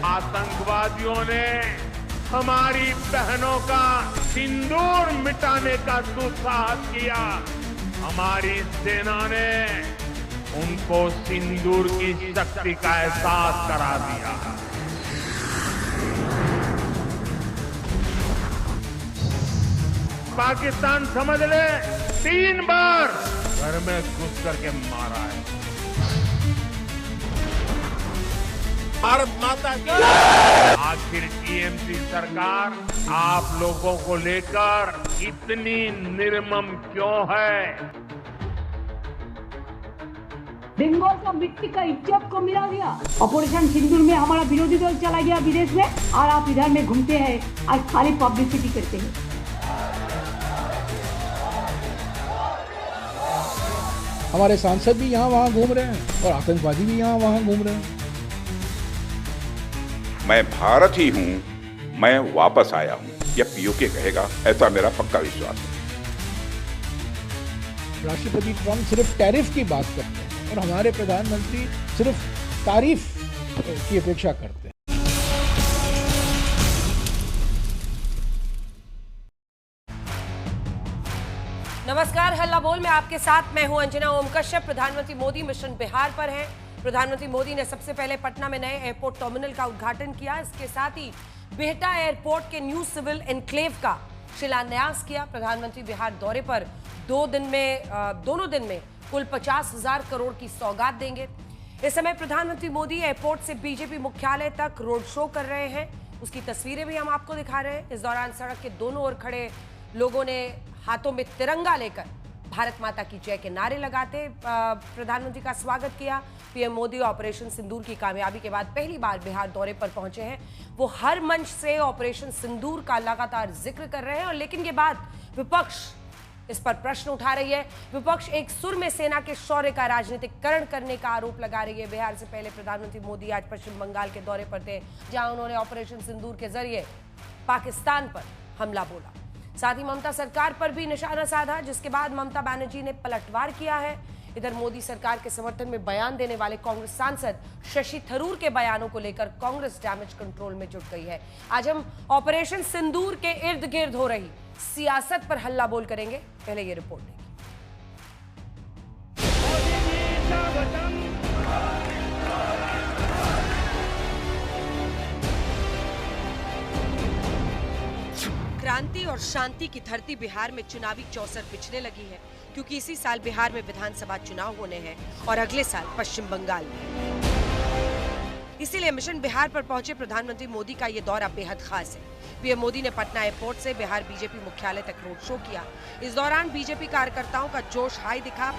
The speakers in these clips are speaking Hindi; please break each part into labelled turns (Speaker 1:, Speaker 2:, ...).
Speaker 1: आतंकवादियों ने हमारी बहनों का सिंदूर मिटाने का दुस्साहस किया। हमारी सेना ने उनको सिंदूर की शक्ति का एहसास करा दिया। पाकिस्तान समझ ले 3 बार घर में घुस करके मारा है। भारत माता की। आखिर टीएमसी सरकार आप लोगों को लेकर इतनी निर्मम क्यों है?
Speaker 2: बंगाल का मिट्टी का इज्जत को मिला दिया। ऑपरेशन सिंदूर में हमारा विरोधी दल चला गया विदेश में और आप इधर में घूमते हैं आज खाली पब्लिसिटी करते हैं।
Speaker 3: हमारे सांसद भी यहाँ वहाँ घूम रहे हैं और आतंकवादी भी यहाँ वहाँ घूम रहे हैं।
Speaker 4: मैं भारत ही हूँ, मैं वापस आया हूँ, यह पीओके कहेगा, ऐसा मेरा पक्का विश्वास है।
Speaker 3: राष्ट्रपति ट्रंप सिर्फ टैरिफ की बात करते हैं और हमारे प्रधानमंत्री सिर्फ तारीफ की अपेक्षा करते हैं।
Speaker 5: नमस्कार, हल्ला बोल में आपके साथ मैं हूं अंजना ओम कश्यप। प्रधानमंत्री मोदी मिशन बिहार पर हैं। प्रधानमंत्री मोदी ने सबसे पहले पटना में नए एयरपोर्ट टर्मिनल का उद्घाटन किया। इसके साथ ही बिहटा एयरपोर्ट के न्यू सिविल एनक्लेव का शिलान्यास किया। प्रधानमंत्री बिहार दौरे पर दोनों दिन में कुल 50,000 करोड़ की सौगात देंगे। इस समय प्रधानमंत्री मोदी एयरपोर्ट से बीजेपी मुख्यालय तक रोड शो कर रहे हैं। उसकी तस्वीरें भी हम आपको दिखा रहे हैं। इस दौरान सड़क के दोनों ओर खड़े लोगों ने हाथों में तिरंगा लेकर भारत माता की जय के नारे लगाते प्रधानमंत्री का स्वागत किया। पीएम मोदी ऑपरेशन सिंदूर की कामयाबी के बाद पहली बार बिहार दौरे पर पहुंचे हैं। वो हर मंच से ऑपरेशन सिंदूर का लगातार जिक्र कर रहे हैं और लेकिन के बाद विपक्ष इस पर प्रश्न उठा रही है। विपक्ष एक सुर में सेना के शौर्य का राजनीतिकरण करने का आरोप लगा रही है। बिहार से पहले प्रधानमंत्री मोदी आज पश्चिम बंगाल के दौरे पर थे, जहां उन्होंने ऑपरेशन सिंदूर के जरिए पाकिस्तान पर हमला बोला। साथ ही ममता सरकार पर भी निशाना साधा, जिसके बाद ममता बनर्जी ने पलटवार किया है। इधर मोदी सरकार के समर्थन में बयान देने वाले कांग्रेस सांसद शशि थरूर के बयानों को लेकर कांग्रेस डैमेज कंट्रोल में जुट गई है। आज हम ऑपरेशन सिंदूर के इर्द गिर्द हो रही सियासत पर हल्ला बोल करेंगे। पहले ये रिपोर्ट देखिए। क्रांति और शांति की धरती बिहार में चुनावी चौसर बिछने लगी है, क्योंकि इसी साल बिहार में विधानसभा चुनाव होने हैं और अगले साल पश्चिम बंगाल में। इसीलिए मिशन बिहार पर पहुंचे प्रधानमंत्री मोदी का ये दौरा बेहद खास है। पीएम मोदी ने पटना एयरपोर्ट से बिहार बीजेपी मुख्यालय तक रोड शो किया। इस दौरान बीजेपी कार्यकर्ताओं का जोश हाई दिखा।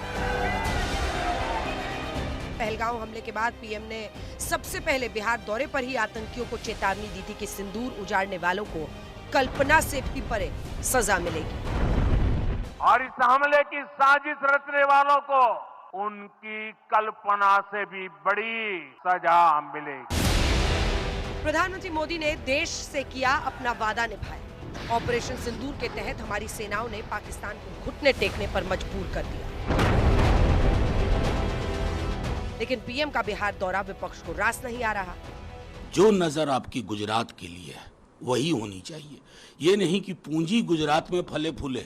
Speaker 5: पहलगांव हमले के बाद पीएम ने सबसे पहले बिहार दौरे पर ही आतंकियों को चेतावनी दी थी कि सिंदूर उजाड़ने वालों को कल्पना से भी परे सजा मिलेगी
Speaker 1: और इस हमले की साजिश रचने वालों को उनकी कल्पना से भी बड़ी सजा मिलेगी।
Speaker 5: प्रधानमंत्री मोदी ने देश से किया अपना वादा निभाया। ऑपरेशन सिंदूर के तहत हमारी सेनाओं ने पाकिस्तान को घुटने टेकने पर मजबूर कर दिया। लेकिन पीएम का बिहार दौरा विपक्ष को रास नहीं आ रहा।
Speaker 6: जो नजर आपकी गुजरात के लिए है वही होनी चाहिए। ये नहीं कि पूंजी गुजरात में फले फूले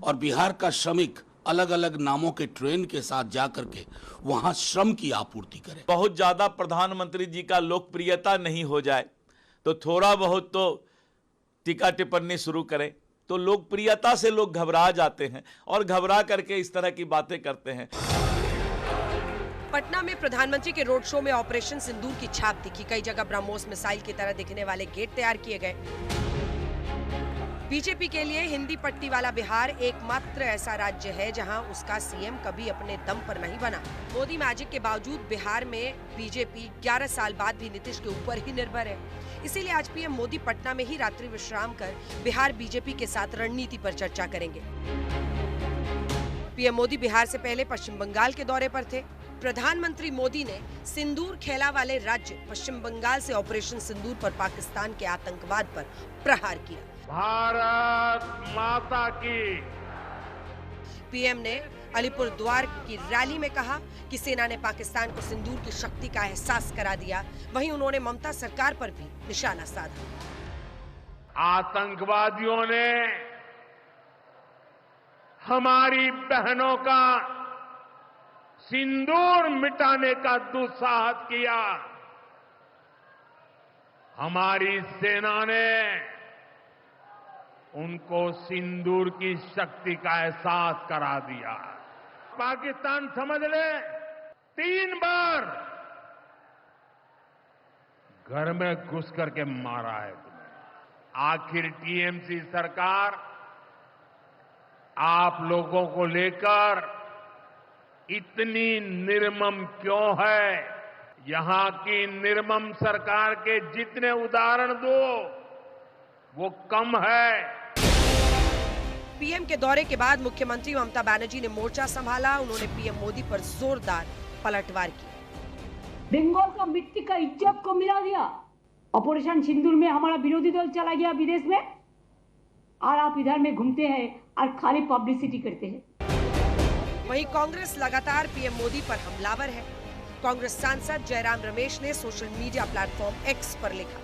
Speaker 6: और बिहार का श्रमिक अलग अलग नामों के ट्रेन के साथ जाकर के वहां श्रम की आपूर्ति करे।
Speaker 7: बहुत ज्यादा प्रधानमंत्री जी का लोकप्रियता नहीं हो जाए तो थोड़ा बहुत तो टीका टिप्पणी शुरू करें, तो लोकप्रियता से लोग घबरा जाते हैं और घबरा करके इस तरह की बातें करते हैं।
Speaker 5: पटना में प्रधानमंत्री के रोड शो में ऑपरेशन सिंदूर की छाप दिखी। कई जगह ब्रह्मोस मिसाइल की तरह दिखने वाले गेट तैयार किए गए। बीजेपी के लिए हिंदी पट्टी वाला बिहार एकमात्र ऐसा राज्य है जहां उसका सीएम कभी अपने दम पर नहीं बना। मोदी मैजिक के बावजूद बिहार में बीजेपी 11 साल बाद भी नीतीश के ऊपर ही निर्भर है। इसीलिए आज पीएम मोदी पटना में ही रात्रि विश्राम कर बिहार बीजेपी के साथ रणनीति पर चर्चा करेंगे। पीएम मोदी बिहार से पहले पश्चिम बंगाल के दौरे पर थे। प्रधानमंत्री मोदी ने सिंदूर खेला वाले राज्य पश्चिम बंगाल से ऑपरेशन सिंदूर पर पाकिस्तान के आतंकवाद पर प्रहार किया।
Speaker 1: भारत माता की।
Speaker 5: पीएम ने अलीपुरद्वार की रैली में कहा कि सेना ने पाकिस्तान को सिंदूर की शक्ति का एहसास करा दिया। वहीं उन्होंने ममता सरकार पर भी निशाना साधा।
Speaker 1: आतंकवादियों ने हमारी बहनों का सिंदूर मिटाने का दुस्साहस किया। हमारी सेना ने उनको सिंदूर की शक्ति का एहसास करा दिया। पाकिस्तान समझ ले 3 बार घर में घुस करके मारा है तुम्हें। आखिर टीएमसी सरकार आप लोगों को लेकर इतनी निर्मम क्यों है? यहां की निर्मम सरकार के जितने उदाहरण दो वो कम है।
Speaker 5: पीएम के दौरे के बाद मुख्यमंत्री ममता बनर्जी ने मोर्चा संभाला। उन्होंने पीएम मोदी पर जोरदार पलटवार की।
Speaker 2: बंगाल का मिट्टी का इज्जत को मिला दिया। ऑपरेशन सिंदूर में हमारा विरोधी दल चला गया विदेश में और आप इधर में घूमते हैं और खाली पब्लिसिटी करते हैं।
Speaker 5: वहीं कांग्रेस लगातार पीएम मोदी पर हमलावर है। कांग्रेस सांसद जयराम रमेश ने सोशल मीडिया प्लेटफॉर्म एक्स पर लिखा,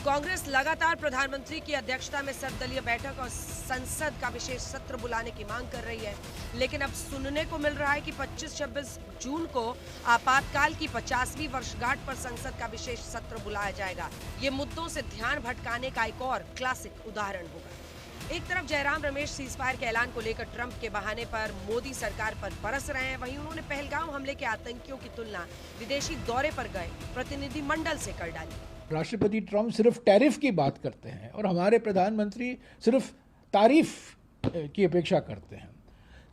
Speaker 5: कांग्रेस लगातार प्रधानमंत्री की अध्यक्षता में सर्वदलीय बैठक और संसद का विशेष सत्र बुलाने की मांग कर रही है, लेकिन अब सुनने को मिल रहा है कि 25-26 जून को आपातकाल की 50वीं वर्षगांठ पर संसद का विशेष सत्र बुलाया जाएगा। ये मुद्दों से ध्यान भटकाने का एक और क्लासिक उदाहरण होगा। एक तरफ जयराम रमेश सीजफायर के ऐलान को लेकर ट्रंप के बहाने पर मोदी सरकार पर बरस रहे हैं, वहीं उन्होंने पहलगाम हमले के आतंकियों की तुलना विदेशी दौरे पर गए प्रतिनिधिमंडल से कर डाली।
Speaker 3: राष्ट्रपति ट्रंप सिर्फ टैरिफ की बात करते हैं और हमारे प्रधानमंत्री सिर्फ तारीफ की अपेक्षा करते हैं।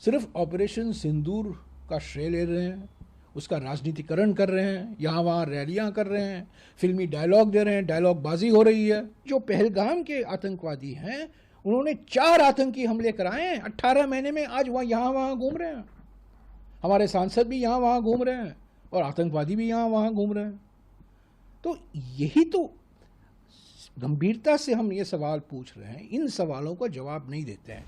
Speaker 3: सिर्फ ऑपरेशन सिंदूर का श्रेय ले रहे हैं, उसका राजनीतिकरण कर रहे हैं, यहाँ वहाँ रैलियाँ कर रहे हैं, फिल्मी डायलॉग दे रहे हैं, डायलॉग बाजी हो रही है। जो पहलगाम के आतंकवादी हैं उन्होंने 4 आतंकी हमले कराए हैं 18 महीने में। आज वहाँ यहाँ वहाँ घूम रहे हैं, हमारे सांसद भी यहाँ वहाँ घूम रहे हैं और आतंकवादी भी यहाँ वहाँ घूम रहे हैं। तो यही तो गंभीरता से हम ये सवाल पूछ रहे हैं, इन सवालों का जवाब नहीं देते हैं।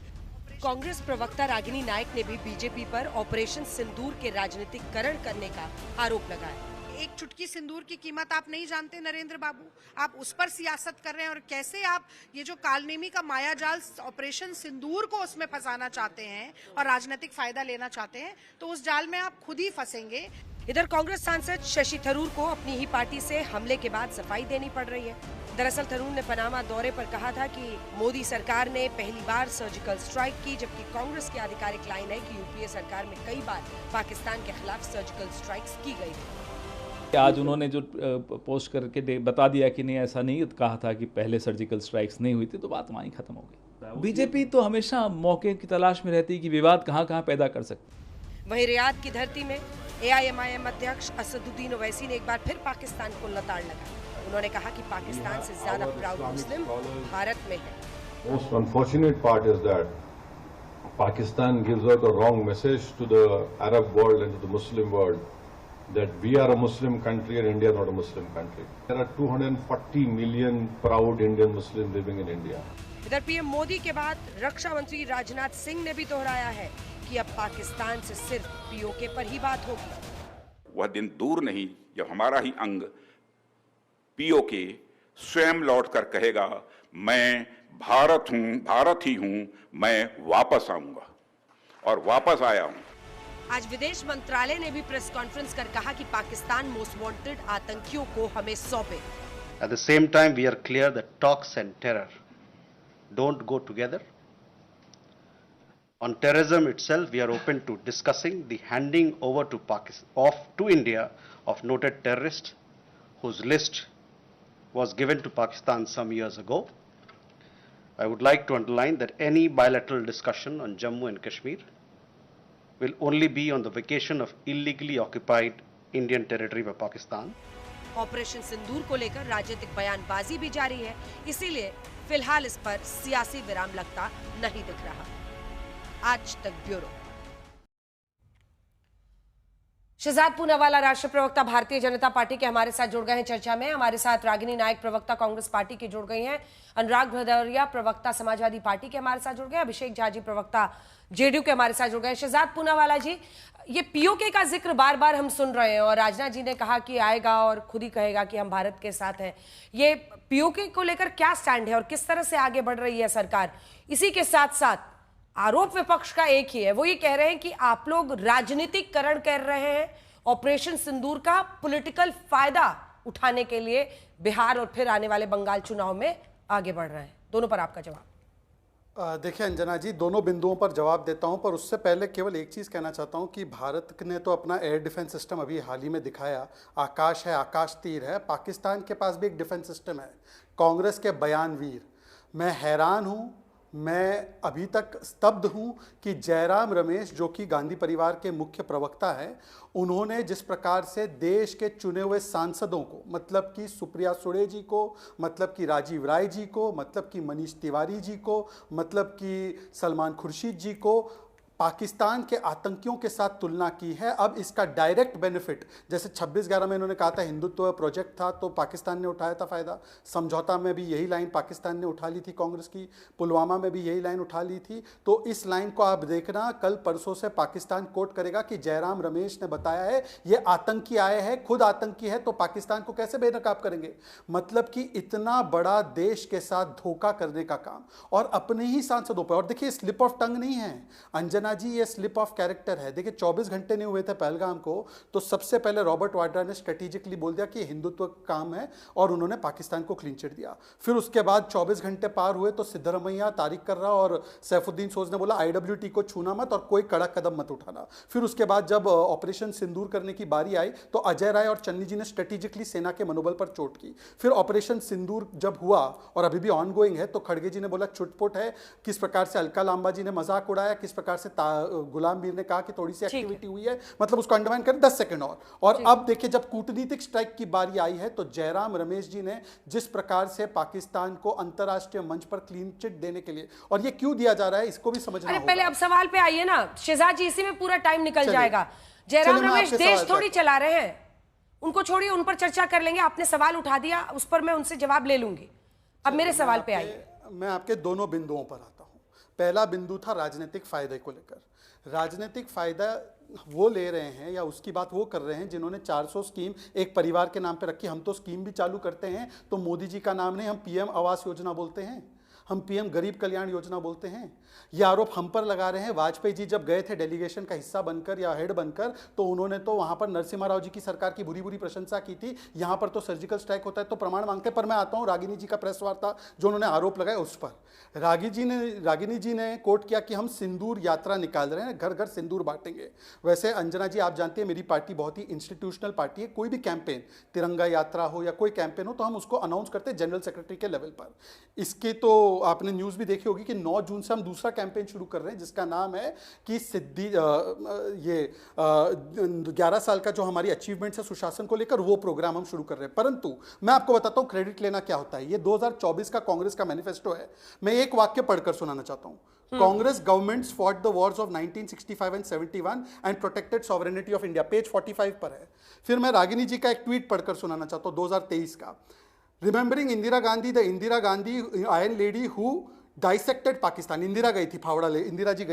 Speaker 5: कांग्रेस प्रवक्ता रागिनी नायक ने भी बीजेपी पर ऑपरेशन सिंदूर के राजनीतिकरण करने का आरोप लगाया।
Speaker 8: एक चुटकी सिंदूर की कीमत आप नहीं जानते नरेंद्र बाबू, आप उस पर सियासत कर रहे हैं और कैसे आप ये जो कालनेमी का मायाजाल ऑपरेशन सिंदूर को उसमें फंसाना चाहते हैं और राजनीतिक फायदा लेना चाहते हैं, तो उस जाल में आप खुद ही फंसेंगे।
Speaker 5: इधर कांग्रेस सांसद शशि थरूर को अपनी ही पार्टी से हमले के बाद सफाई देनी पड़ रही है। दरअसल थरूर ने पनामा दौरे पर कहा था कि मोदी सरकार ने पहली बार सर्जिकल स्ट्राइक की, जबकि कांग्रेस की आधिकारिक लाइन है कि यूपीए सरकार में कई बार पाकिस्तान के खिलाफ सर्जिकल स्ट्राइक्स की गई थी।
Speaker 9: आज उन्होंने जो पोस्ट करके बता दिया कि नहीं, ऐसा नहीं कहा था कि पहले सर्जिकल स्ट्राइक्स नहीं हुई थी, तो बात वहीं खत्म हो गई। बीजेपी तो हमेशा मौके की तलाश में रहती है कि विवाद कहां पैदा कर सकती।
Speaker 5: वहीं रियाद की धरती में AIMIM अध्यक्ष असदुद्दीन ओवैसी ने एक बार फिर पाकिस्तान को लताड़ लगाई। उन्होंने कहा कि पाकिस्तान से ज्यादा प्राउड मुस्लिम भारत में है।
Speaker 10: Most unfortunate part is that Pakistan gives out a wrong message to the Arab world and to the Muslim world that we are a Muslim country and India is not a Muslim country. There are 240 million proud Indian Muslims living in India.
Speaker 5: इधर पीएम मोदी के बाद रक्षा मंत्री राजनाथ सिंह ने भी दोहराया है कि अब पाकिस्तान से सिर्फ POK पर ही बात होगी।
Speaker 4: वह दिन दूर नहीं जब हमारा ही अंग POK स्वयं लौट कर कहेगा, मैं भारत हूं, भारत ही हूं, मैं वापस आऊंगा और वापस आया हूं।
Speaker 5: आज विदेश मंत्रालय ने भी प्रेस कॉन्फ्रेंस कर कहा कि पाकिस्तान मोस्ट वांटेड आतंकियों को हमें सौंपे।
Speaker 11: At the same time, we are clear that talks and terror don't go together. On terrorism itself, we are open to discussing the handing over to Pakistan to India of noted terrorists whose list was given to Pakistan some years ago. I would like to underline that any bilateral discussion on Jammu and Kashmir will only be on the vacation of illegally occupied Indian territory by Pakistan.
Speaker 5: Operation Sindoor को लेकर राजनीतिक बयानबाजी भी जारी है, इसीलिए फिलहाल इस पर सियासी विराम लगता नहीं दिख रहा। आज तक ब्यूरो। शहजाद पूनावाला राष्ट्रीय प्रवक्ता भारतीय जनता पार्टी के हमारे साथ जुड़ गए हैं चर्चा में। हमारे साथ रागिनी नायक प्रवक्ता कांग्रेस पार्टी के जुड़ गई हैं, अनुराग भदौरिया प्रवक्ता समाजवादी पार्टी के हमारे साथ जुड़ गए, अभिषेक झा जी प्रवक्ता जेडीयू के हमारे साथ जुड़ गए। शहजाद पूनावाला जी, ये पीओके का जिक्र बार बार हम सुन रहे हैं और राजनाथ जी ने कहा कि आएगा और खुद ही कहेगा कि हम भारत के साथ हैं। ये पीओके को लेकर क्या स्टैंड है और किस तरह से आगे बढ़ रही है सरकार? इसी के साथ साथ आरोप विपक्ष का एक ही है, वो ये कह रहे हैं कि आप लोग राजनीतिकरण कर रहे हैं, ऑपरेशन सिंदूर का पॉलिटिकल फायदा उठाने के लिए बिहार और फिर आने वाले बंगाल चुनाव में आगे बढ़ रहे हैं। दोनों पर आपका जवाब।
Speaker 12: देखिए अंजना जी, दोनों बिंदुओं पर जवाब देता हूं, पर उससे पहले केवल एक चीज़ कहना चाहता हूं कि भारत ने तो अपना एयर डिफेंस सिस्टम अभी हाल ही में दिखाया, आकाश है, आकाश तीर है। पाकिस्तान के पास भी एक डिफेंस सिस्टम है। कांग्रेस के बयानवीर, मैं हैरान हूं, मैं अभी तक स्तब्ध हूं कि जयराम रमेश, जो कि गांधी परिवार के मुख्य प्रवक्ता हैं, उन्होंने जिस प्रकार से देश के चुने हुए सांसदों को, मतलब कि सुप्रिया सुळे जी को, मतलब कि राजीव राय जी को, मतलब कि मनीष तिवारी जी को, मतलब कि सलमान खुर्शीद जी को पाकिस्तान के आतंकियों के साथ तुलना की है। अब इसका डायरेक्ट बेनिफिट, जैसे 26/11 में इन्होंने कहा था हिंदुत्व प्रोजेक्ट था तो पाकिस्तान ने उठाया था फ़ायदा, समझौता में भी यही लाइन पाकिस्तान ने उठा ली थी कांग्रेस की, पुलवामा में भी यही लाइन उठा ली थी। तो इस लाइन को आप देखना, कल परसों से पाकिस्तान कोट करेगा कि जयराम रमेश ने बताया है ये आतंकी आए हैं, खुद आतंकी है, तो पाकिस्तान को कैसे बेनकाब करेंगे। मतलब कि इतना बड़ा देश के साथ धोखा करने का काम, और अपने ही सांसदों पर। और देखिए, स्लिप ऑफ टंग नहीं है अंजना जी, ये स्लिप ऑफ कैरेक्टर है। देखिए 24 घंटे नहीं हुए थे पहलगाम को, तो सबसे पहले रॉबर्ट वाड्रा ने स्ट्रेटेजिकली बोल दिया कि हिंदुत्व काम है, और उन्होंने पाकिस्तान को क्लीन चिट दिया। फिर उसके बाद 24 घंटे पार हुए तो सिद्धरमैया, तारिक कर्रा और सैफुद्दीन सोज ने बोला IWT को छूना मत और कोई कड़ा कदम मत उठाना। फिर उसके बाद जब ऑपरेशन सिंदूर करने की बारी आई तो अजय राय और चन्नी जी ने स्ट्रेटेजिकली सेना के मनोबल पर चोट की। फिर ऑपरेशन सिंदूर जब हुआ और अभी भी ऑनगोइंग है, तो खड़गे जी ने बोला छुटपुट है, किस प्रकार से अलका लांबा जी ने मजाक उड़ाया, किस प्रकार से गुलाम मीर ने कहा कि थोड़ी सी एक्टिविटी हुई है, मतलब उसको अंडरमाइन करें 10 सेकंड और अब देखिए जब कूटनीतिक स्ट्राइक की बारी आई है तो जयराम रमेश जी ने जिस प्रकार से पाकिस्तान को अंतरराष्ट्रीय मंच पर क्लीन चिट देने के लिए, और ये क्यों दिया जा रहा है इसको भी समझना होगा।
Speaker 5: पहले अब सवाल पे आइए ना शहजाद जी, इसी में पूरा टाइम निकल जाएगा। जयराम रमेश देश थोड़ी चला रहे हैं, उनको छोड़िए, उन पर चर्चा कर लेंगे। आपने सवाल उठा दिया, उस पर मैं उनसे जवाब ले लूंगी। अब मेरे सवाल पे आइए।
Speaker 12: मैं आपके दोनों बिंदुओं पर आता हूं। पहला बिंदु था राजनीतिक फायदे को लेकर। राजनीतिक फायदा वो ले रहे हैं या उसकी बात वो कर रहे हैं जिन्होंने 400 स्कीम एक परिवार के नाम पे रखी। हम तो स्कीम भी चालू करते हैं तो मोदी जी का नाम नहीं, हम PM आवास योजना बोलते हैं, हम PM गरीब कल्याण योजना बोलते हैं। ये आरोप हम पर लगा रहे हैं। वाजपेयी जी जब गए थे डेलीगेशन का हिस्सा बनकर या हेड बनकर, तो उन्होंने तो वहां पर नरसिम्हा राव जी की सरकार की बुरी बुरी प्रशंसा की थी। यहां पर तो सर्जिकल स्ट्राइक होता है तो प्रमाण मांगते। पर मैं आता हूं रागिनी जी का प्रेस वार्ता जो उन्होंने आरोप लगाया उस पर। रागिनी जी ने कोट किया कि हम सिंदूर यात्रा निकाल रहे हैं, घर घर सिंदूर बांटेंगे। वैसे अंजना जी आप जानती है मेरी पार्टी बहुत ही इंस्टीट्यूशनल पार्टी है। कोई भी कैंपेन, तिरंगा यात्रा हो या कोई कैंपेन हो, तो हम उसको अनाउंस करते हैं जनरल सेक्रेटरी के लेवल पर। इसके तो आपने न्यूज़ भी देखी होगी कि 9 जून से हम दूसरा कैंपेन शुरू कर रहे हैं जिसका नाम है कि 11 साल का जो हमारी अचीवमेंट्स है सुशासन को लेकर, वो प्रोग्राम हम शुरू कर रहे हैं। परंतु मैं आपको बताता हूं क्रेडिट लेना क्या होता है। ये 2024 का कांग्रेस का मैनिफेस्टो है। मैं एक वाक्य पढ़कर सुनाना चाहता हूं। Congress governments fought the Wars of 1965 and 71 and protected sovereignty of India, page 45 पर है। फिर मैं रागिनी जी का एक ट्वीट पढ़कर सुनाना चाहता हूं 2023 का। Remembering Indira Gandhi, the Indira Gandhi iron lady who dissected Pakistan. Indira ji गई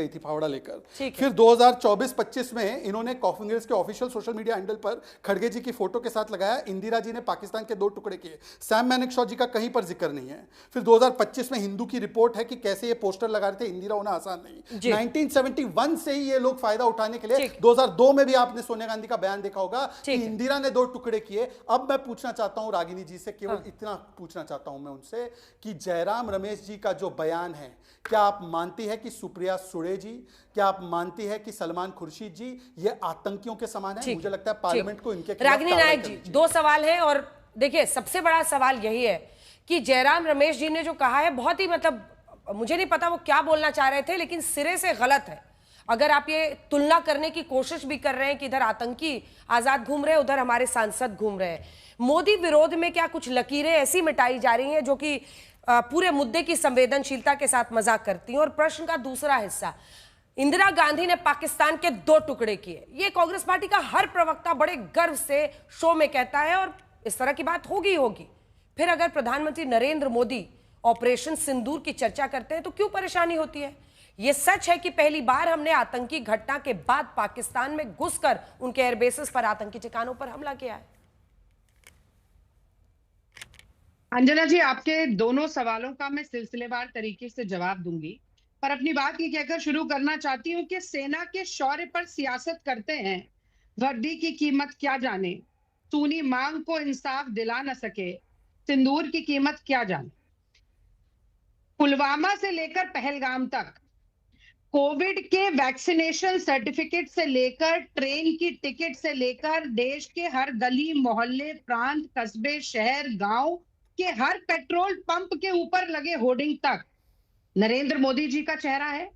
Speaker 12: थी फावड़ा लेकर। फिर 2024-25 में इन्होंने कांग्रेस के ऑफिशियल सोशल मीडिया हैंडल पर खड़गे जी की फोटो के साथ लगाया, इंदिरा जी ने पाकिस्तान के 2 टुकड़े किए। सैम मैनेकशॉ जी का कहीं पर जिक्र नहीं है। फिर 2025 में हिंदू की रिपोर्ट है कि कैसे ये पोस्टर लगा रहे थे, इंदिरा होना आसान नहीं। 1971 से ही ये लोग फायदा उठाने के लिए, 2002 में भी आपने सोनिया गांधी का बयान देखा होगा कि इंदिरा ने 2 टुकड़े किए। अब मैं पूछना चाहता हूं रागिनी जी से, केवल इतना पूछना चाहता हूं मैं उनसे कि जयराम रमेश जी का जो बयान है, क्या आप मानती है कि सुप्रिया सुळे जी, क्या आप मानती है कि सलमान खुर्शीद जी ये आतंकियों के समान है? मुझे लगता है पार्लियामेंट को इनके खिलाफ
Speaker 5: रागिनी नायक जी, 2 सवाल है और देखिए सबसे बड़ा सवाल यही है कि जयराम रमेश जी ने जो कहा है बहुत ही, मतलब मुझे नहीं पता वो क्या बोलना चाह रहे थे, लेकिन सिरे से गलत है। अगर आप ये तुलना करने की कोशिश भी कर रहे हैं कि इधर आतंकी आजाद घूम रहे हैं, उधर हमारे सांसद घूम रहे हैं, मोदी विरोध में क्या कुछ लकीरें ऐसी मिटाई जा रही हैं जो कि पूरे मुद्दे की संवेदनशीलता के साथ मजाक करती हैं? और प्रश्न का दूसरा हिस्सा, इंदिरा गांधी ने पाकिस्तान के 2 टुकड़े किए, ये कांग्रेस पार्टी का हर प्रवक्ता बड़े गर्व से शो में कहता है और इस तरह की बात होगी ही होगी। फिर अगर प्रधानमंत्री नरेंद्र मोदी ऑपरेशन सिंदूर की चर्चा करते हैं तो क्यों परेशानी होती है? यह सच है कि पहली बार हमने आतंकी घटना के बाद पाकिस्तान में घुसकर उनके एयरबेसेस पर आतंकी ठिकानों पर हमला किया है।
Speaker 13: अंजना जी, आपके दोनों सवालों का मैं सिलसिलेवार तरीके से जवाब दूंगी, पर अपनी बात ये कहकर शुरू करना चाहती हूँ कि सेना के शौर्य पर सियासत करते हैं, वर्दी की कीमत क्या जाने, सूनी मांग को इंसाफ दिला न सके, सिंदूर की कीमत क्या जाने। पुलवामा से लेकर पहलगाम तक, कोविड के वैक्सीनेशन सर्टिफिकेट से लेकर ट्रेन की टिकट से लेकर देश के हर गली मोहल्ले, प्रांत, कस्बे, शहर, गांव के हर पेट्रोल पंप के ऊपर लगे होर्डिंग तक नरेंद्र मोदी जी का चेहरा है।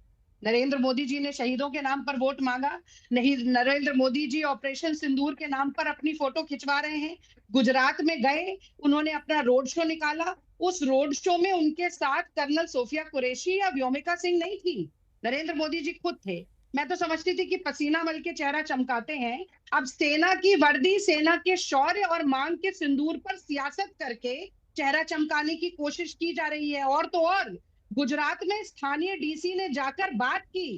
Speaker 13: नरेंद्र मोदी जी ने शहीदों के नाम पर वोट मांगा, नहीं नरेंद्र मोदी जी ऑपरेशन सिंदूर के नाम पर अपनी फोटो खिंचवा रहे हैं। गुजरात में गए, उन्होंने अपना रोड शो निकाला, उस रोड शो में उनके साथ कर्नल सोफिया कुरैशी या व्योमिका सिंह नहीं थी, नरेंद्र मोदी जी खुद थे। मैं तो समझती थी कि पसीना मल के चेहरा चमकाते हैं। अब सेना की वर्दी, सेना के शौर्य और मांग के सिंदूर पर सियासत करके चेहरा चमकाने की कोशिश की जा रही है। और तो और गुजरात में स्थानीय डीसी ने जाकर बात की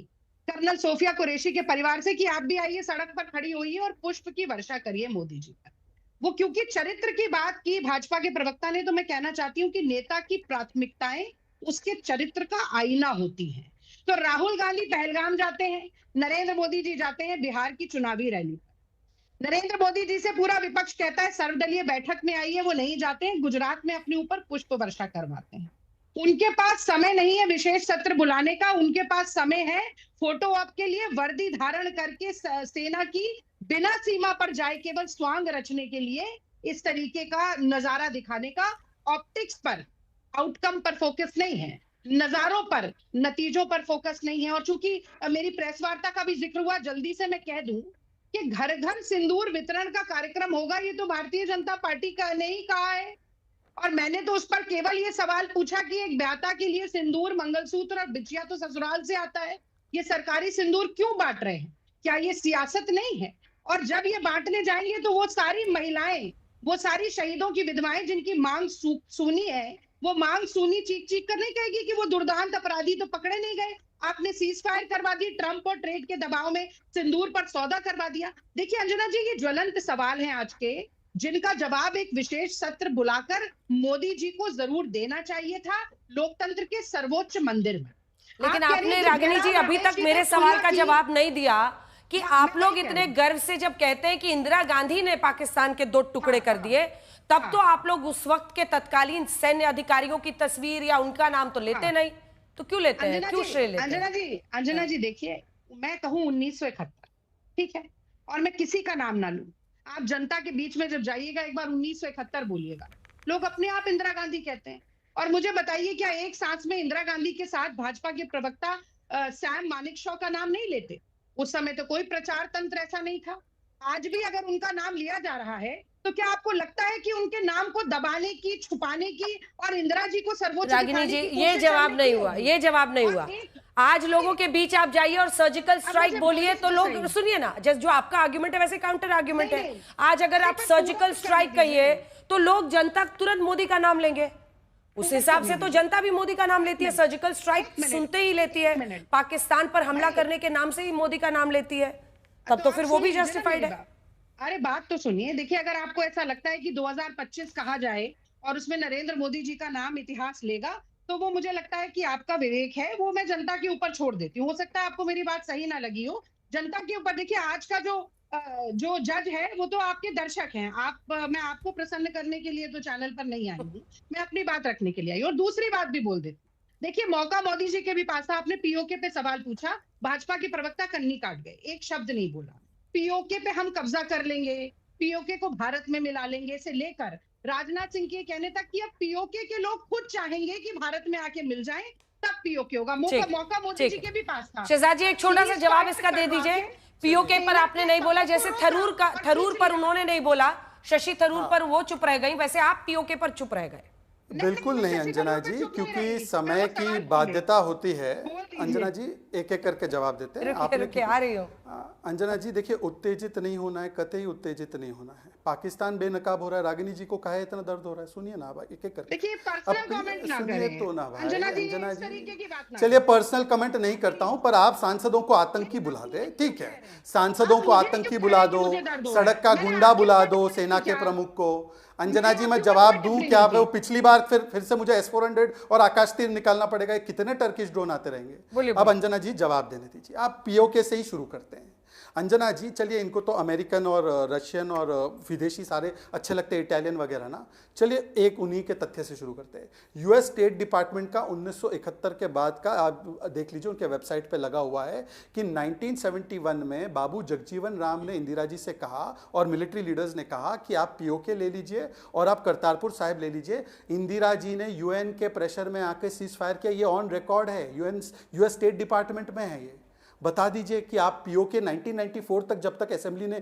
Speaker 13: कर्नल सोफिया कुरैशी के परिवार से कि आप भी आइए, सड़क पर खड़ी होइए और पुष्प की वर्षा करिए मोदी जी पर। वो क्योंकि चरित्र की बात की भाजपा के प्रवक्ता ने, तो मैं कहना चाहती हूँ कि नेता की प्राथमिकताएं उसके चरित्र का आईना होती हैं। तो राहुल गांधी पहलगाम जाते हैं, नरेंद्र मोदी जी जाते हैं बिहार की चुनावी रैली पर। नरेंद्र मोदी जी से पूरा विपक्ष कहता है सर्वदलीय बैठक में आइए, वो नहीं जाते हैं, गुजरात में अपने ऊपर पुष्प वर्षा करवाते हैं। उनके पास समय नहीं है विशेष सत्र बुलाने का, उनके पास समय है फोटो ऑप के लिए वर्दी धारण करके सेना की बिना सीमा पर जाए केवल स्वांग रचने के लिए इस तरीके का नजारा दिखाने का। ऑप्टिक्स पर, आउटकम पर फोकस नहीं है, नजारों पर, नतीजों पर फोकस नहीं है। और चूंकि मेरी प्रेस वार्ता का भी जिक्र हुआ, जल्दी से मैं कह दूं कि घर घर सिंदूर वितरण का कार्यक्रम होगा, ये तो भारतीय जनता पार्टी का ने ही कहा है। और मैंने तो उस पर केवल ये सवाल पूछा कि एक ब्याता के लिए सिंदूर, मंगलसूत्र और बिछिया तो ससुराल से आता है, ये सरकारी सिंदूर क्यों बांट रहे हैं? क्या ये सियासत नहीं है? और जब ये बांटने जाएंगे तो वो सारी महिलाएं, वो सारी शहीदों की विधवाएं जिनकी मांग सुनी है, वो मांग सुनी चीख चीख कर नहीं कहेगी कि वो दुर्दांत अपराधी तो पकड़े नहीं गए, आपने सीज फायर करवा दी, ट्रंप और ट्रेड के दबाव में सिंदूर पर सौदा करवा दिया। देखिए अंजना जी, ये ज्वलंत सवाल हैं आज के, जिनका जवाब एक विशेष सत्र बुलाकर मोदी जी को जरूर देना चाहिए था लोकतंत्र के सर्वोच्च मंदिर में।
Speaker 5: लेकिन आपने रागिनी जी अभी तक मेरे सवाल का जवाब नहीं दिया कि आप लोग इतने गर्व से जब कहते हैं कि इंदिरा गांधी ने पाकिस्तान के 2 टुकड़े कर दिए, तब तो आप लोग उस वक्त के तत्कालीन सैन्य अधिकारियों की तस्वीर या उनका नाम तो लेते नहीं, तो क्यों लेते हैं, क्यों श्रेय लेते हैं?
Speaker 13: अंजना जी देखिए, मैं कहूं 1971, ठीक है, और मैं किसी का नाम ना लूं, आप जनता के बीच में जब जाइएगा एक बार 1971 बोलिएगा, लोग अपने आप इंदिरा गांधी कहते हैं। और मुझे बताइए, क्या एक सांस में इंदिरा गांधी के साथ भाजपा के प्रवक्ता सैम मानेकशॉ का नाम नहीं लेते? उस समय तो कोई प्रचार तंत्र ऐसा नहीं था। आज भी अगर उनका नाम लिया जा रहा है तो क्या आपको लगता है कि उनके नाम को दबाने की, छुपाने की और इंदिरा जी को सर्वोच्च
Speaker 5: रागिनी जी, ये जवाब नहीं हुआ, ये जवाब नहीं हुआ। आज लोगों के बीच आप जाइए और सर्जिकल स्ट्राइक बोलिए तो लोग, सुनिए ना, जो आपका आर्ग्यूमेंट है वैसे काउंटर आर्ग्यूमेंट है। आज अगर आप सर्जिकल स्ट्राइक कहिए तो लोग, जनता तुरंत मोदी का नाम लेंगे। उस हिसाब से तो जनता भी मोदी का नाम लेती है, सर्जिकल स्ट्राइक सुनते ही लेती है, पाकिस्तान पर हमला करने के नाम से ही मोदी का नाम लेती है, तब तो फिर वो भी जस्टिफाइड है।
Speaker 13: अरे बात तो सुनिए, देखिए अगर आपको ऐसा लगता है कि 2025 कहा जाए और उसमें नरेंद्र मोदी जी का नाम इतिहास लेगा, तो वो मुझे लगता है कि आपका विवेक है, वो मैं जनता के ऊपर छोड़ देती हूँ। हो सकता है आपको मेरी बात सही ना लगी हो, जनता के ऊपर। देखिए आज का जो जज है वो तो आपके दर्शक हैं। मैं आपको प्रसन्न करने के लिए तो चैनल पर नहीं आई हूँ, मैं अपनी बात रखने के लिए आई। और दूसरी बात भी बोल देती, देखिए मौका मोदी जी के भी पास था। आपने पीओके पे सवाल पूछा, भाजपा के प्रवक्ता कन्नी काट गए, एक शब्द नहीं बोला। पीओके पे हम कब्जा कर लेंगे, पीओके को भारत में मिला लेंगे से लेकर राजनाथ सिंह के कहने तक कि अब पीओके के लोग खुद चाहेंगे कि भारत में आके मिल जाएं, तब पीओके होगा। मौका मोदी जी के भी पास था।
Speaker 5: शहजाद जी, एक छोटा सा जवाब इसका दे दीजिए। पीओके पर आपने नहीं बोला, जैसे थरूर पर उन्होंने नहीं बोला, शशि थरूर पर वो चुप रह गई, वैसे आप पीओके पर चुप रह गए।
Speaker 12: बिल्कुल नहीं अंजना जी, क्योंकि समय की बाध्यता होती है। अंजना जी एक एक करके जवाब देते हैं।
Speaker 5: आपने आ रही हो
Speaker 12: अंजना जी, देखिए उत्तेजित नहीं होना है, कतई उत्तेजित नहीं होना है। पाकिस्तान बेनकाब हो रहा है, रागिनी जी को काहे इतना दर्द हो रहा है? सुनिए ना भाई, एक एक करके।
Speaker 13: देखिए पर्सनल कमेंट ना करें
Speaker 12: तो ना भाई
Speaker 13: अंजना जी,
Speaker 12: अंजना
Speaker 13: इस
Speaker 12: जी
Speaker 13: तरीके की बात ना
Speaker 12: चलिए पर्सनल कमेंट नहीं करता हूं, पर आप सांसदों को आतंकी बुला दे, ठीक है, सांसदों को आतंकी बुला दो, सड़क का गुंडा बुला दो, सेना के प्रमुख को। अंजना जी मैं जवाब दूं क्या? वो पिछली बार फिर से मुझे S-400 और आकाश तीर निकालना पड़ेगा। कितने टर्किश ड्रोन आते रहेंगे? अब अंजना जी जवाब देने दीजिए। आप POK से ही शुरू करते हैं। अंजना जी चलिए, इनको तो अमेरिकन और रशियन और विदेशी सारे अच्छे लगते हैं, इटालियन वगैरह ना। चलिए एक उन्हीं के तथ्य से शुरू करते हैं। US स्टेट डिपार्टमेंट का 1971 के बाद का, आप देख लीजिए उनके वेबसाइट पे लगा हुआ है कि 1971 में बाबू जगजीवन राम ने इंदिरा जी से कहा और मिलिट्री लीडर्स ने कहा कि आप POK ले लीजिए और आप करतारपुर साहिब ले लीजिए। इंदिरा जी ने UN के प्रेशर में आके सीज फायर किया। ये ऑन रिकॉर्ड है, US स्टेट डिपार्टमेंट में है। ये बता दीजिए कि आप POK 1994 तक, जब तक असेंबली ने,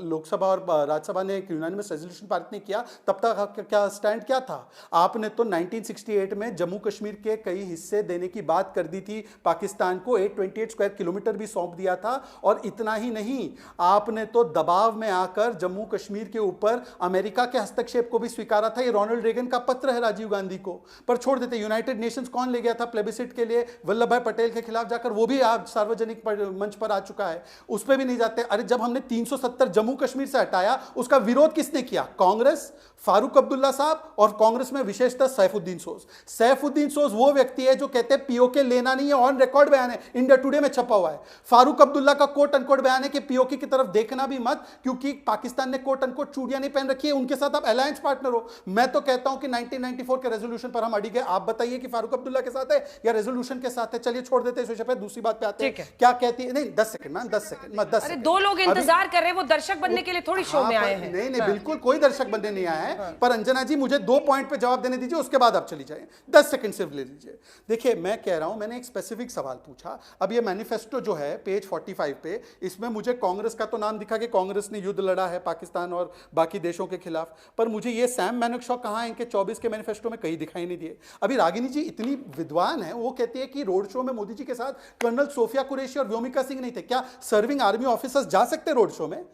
Speaker 12: लोकसभा और राज्यसभा ने एक यूनानिमस रेजोल्यूशन पारित नहीं किया, तब तक क्या स्टैंड क्या था? आपने तो 1968 में जम्मू कश्मीर के कई हिस्से देने की बात कर दी थी पाकिस्तान को, 828 स्क्वायर किलोमीटर भी सौंप दिया था। और इतना ही नहीं, आपने तो दबाव में आकर जम्मू कश्मीर के ऊपर अमेरिका के हस्तक्षेप को भी स्वीकारा था। ये रोनाल्ड रेगन का पत्र है राजीव गांधी को, पर छोड़ देते। यूनाइटेड नेशंस कौन ले गया था प्लेबिसिट के लिए? वल्लभ भाई पटेल के खिलाफ जाकर, वो भी आज सार्वजनिक मंच पर आ चुका है, उस पर भी नहीं जाते। अरे जब हमने 370 जम्मू कश्मीर से हटाया, उसका विरोध किसने किया? कांग्रेस, फारूक अब्दुल्ला साहब और कांग्रेस में विशेषतः सैफुद्दीन सोज। सैफुद्दीन सोज वो व्यक्ति है जो कहते हैं POK लेना नहीं है, ऑन रिकॉर्ड बयान है, इंडिया टुडे में छपा हुआ है। फारूक अब्दुल्ला का कोट अनकोट बयान है कि POK की तरफ देखना भी मत, क्योंकि पाकिस्तान ने कोट अनकोट चूड़ियां नहीं पहन रखी है, उनके साथ आप अलायंस पार्टनर हो। मैं तो कहता हूं कि 1994 के रेजोल्यूशन पर हम अड़ी गए। आप बताइए कि फारूक अब्दुल्ला के साथ है या रेजोल्यूशन के साथ है? चलिए छोड़ देते हैं इस विषय पर, दूसरी बात पे आते हैं। क्या कहती है? नहीं 10 सेकंड मैम, 10 सेकंड।
Speaker 5: अरे दो लोग इंतजार कर रहे हैं, वो दर्शक बनने के लिए थोड़ी शो में आए हैं।
Speaker 12: नहीं बिल्कुल कोई दर्शक बनने नहीं आया है। पर अंजना जी मुझे 2 पॉइंट पे जवाब देने दीजिए, उसके बाद आप चली जाए। 10 सेकंड सिर्फ ले लीजिए। देखिए मैं कह रहा हूं, मैंने एक स्पेसिफिक सवाल पूछा। अब ये मैनिफेस्टो जो है पेज 45 पे, इसमें मुझे कांग्रेस का तो नाम दिखा कि कांग्रेस ने युद्ध लड़ा है पाकिस्तान और बाकी देशों के खिलाफ, पर मुझे ये सैम मैनेक्शॉ कहां है? इनके 24 के मैनिफेस्टो में कहीं दिखाई नहीं दिए। अभी रागिनी जी इतनी विद्वान है, वो कहती है कि रोड शो में मोदी जी के साथ कर्नल सोफिया कुरैशी और व्योमिका सिंह नहीं थे। क्या सर्विंग आर्मी ऑफिसर्स जा सकते रोड शो में?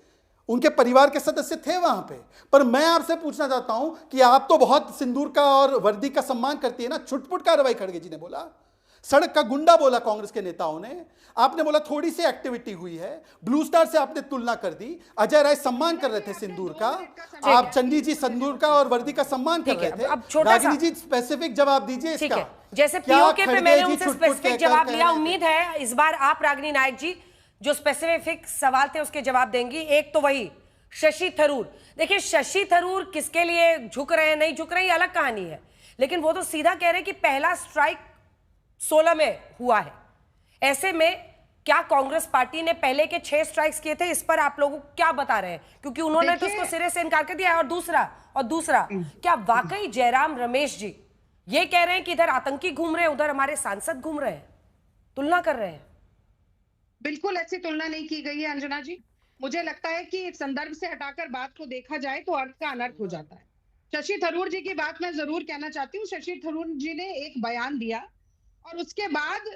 Speaker 12: उनके परिवार के सदस्य थे वहां पे। पर मैं आपसे पूछना चाहता हूं कि आप तो बहुत सिंदूर का और वर्दी का सम्मान करती है ना। छुटपुट कार्रवाई खड़गे जी ने बोला, सड़क का गुंडा बोला कांग्रेस के नेताओं ने, आपने बोला थोड़ी सी एक्टिविटी हुई है, ब्लू स्टार से आपने तुलना कर दी। अजय राय सम्मान कर रहे थे सिंदूर का, आप चंडी जी सिंदूर का और वर्दी का सम्मान कर रहे थे। रागिनी जी स्पेसिफिक जवाब दीजिए इसका।
Speaker 5: जैसे POK पे मैंने उनसे स्पेसिफिक जवाब लिया, उम्मीद है इस बार आप रागिनी नायक जी जो स्पेसिफिक सवाल थे उसके जवाब देंगी। एक तो वही शशि थरूर। देखिए शशि थरूर किसके लिए झुक रहे हैं नहीं झुक रहे, ये अलग कहानी है, लेकिन वो तो सीधा कह रहे हैं कि पहला स्ट्राइक 16 में हुआ है। ऐसे में क्या कांग्रेस पार्टी ने पहले के 6 स्ट्राइक्स किए थे? इस पर आप लोगों को क्या बता रहे हैं? क्योंकि उन्होंने तो उसको सिरे से इनकार कर दिया। और दूसरा क्या वाकई जयराम रमेश जी ये कह रहे हैं कि इधर आतंकी घूम रहे हैं, उधर हमारे सांसद घूम रहे हैं, तुलना कर रहे हैं?
Speaker 13: बिल्कुल ऐसी तुलना नहीं की गई है अंजना जी। मुझे लगता है कि संदर्भ से हटाकर बात को देखा जाए तो अर्थ का अनर्थ हो जाता है। शशि थरूर जी की बात मैं जरूर कहना चाहती हूँ। शशि थरूर जी ने एक बयान दिया और उसके बाद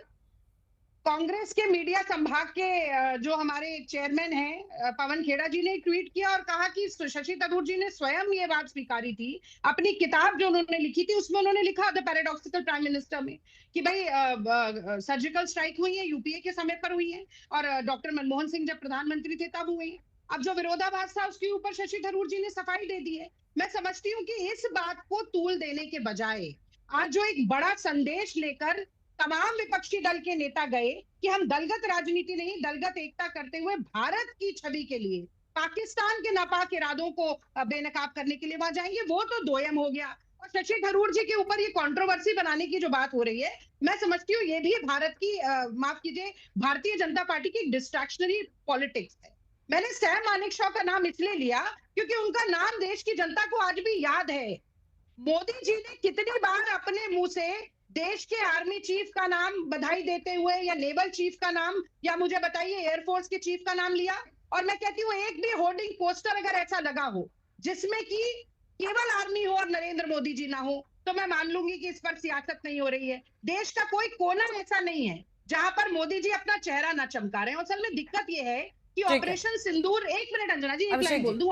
Speaker 13: कांग्रेस के मीडिया संभाग के जो हमारे चेयरमैन हैं पवन खेड़ा जी ने ट्वीट किया और कहा कि शशि थरूर जी ने स्वयं ये बात स्वीकारी थी। अपनी किताब जो उन्होंने लिखी थी उसमें उन्होंने लिखा द पैराडॉक्सिकल प्राइम मिनिस्टर में कि भाई सर्जिकल स्ट्राइक हुई है, यूपीए के समय पर हुई है और डॉक्टर मनमोहन सिंह जब प्रधानमंत्री थे तब हुई है। अब जो विरोधाभास था उसके ऊपर शशि थरूर जी ने सफाई दे दी है। मैं समझती हूँ कि इस बात को तूल देने के बजाय आज जो एक बड़ा संदेश लेकर तमाम विपक्षी दल के नेता गए कि हम दलगत राजनीति नहीं दलगत एकता करते हुए भारत की छवि के लिए पाकिस्तान के नापाक इरादों को बेनकाब करने के लिए वहां जाएंगे, वो तो दोयम हो गया। और शशि थरूर जी के ऊपर ये कंट्रोवर्सी बनाने की जो बात हो रही है, मैं समझती हूँ ये भी भारत की माफ कीजिए भारतीय जनता पार्टी की डिस्ट्रैक्शनरी पॉलिटिक्स है। मैंने सैम मानेकशॉ का नाम इसलिए लिया क्योंकि उनका नाम देश की जनता को आज भी याद है। मोदी जी ने कितनी बार अपने मुंह से देश के आर्मी चीफ का नाम बधाई देते हुए या नेवल चीफ का नाम या मुझे बताइए एयरफोर्स के चीफ का नाम लिया। और मैं कहती हूँ एक भी होर्डिंग पोस्टर अगर ऐसा लगा हो जिसमें कि केवल आर्मी हो और नरेंद्र मोदी जी ना हो तो मैं मान लूंगी कि इस पर सियासत नहीं हो रही है। देश का कोई कोना ऐसा नहीं है जहां पर मोदी जी अपना चेहरा ना चमका रहे हैं। असल में दिक्कत यह है कि ऑपरेशन सिंदूर, एक मिनट अंजना जी, एक लाइन बोल दूं,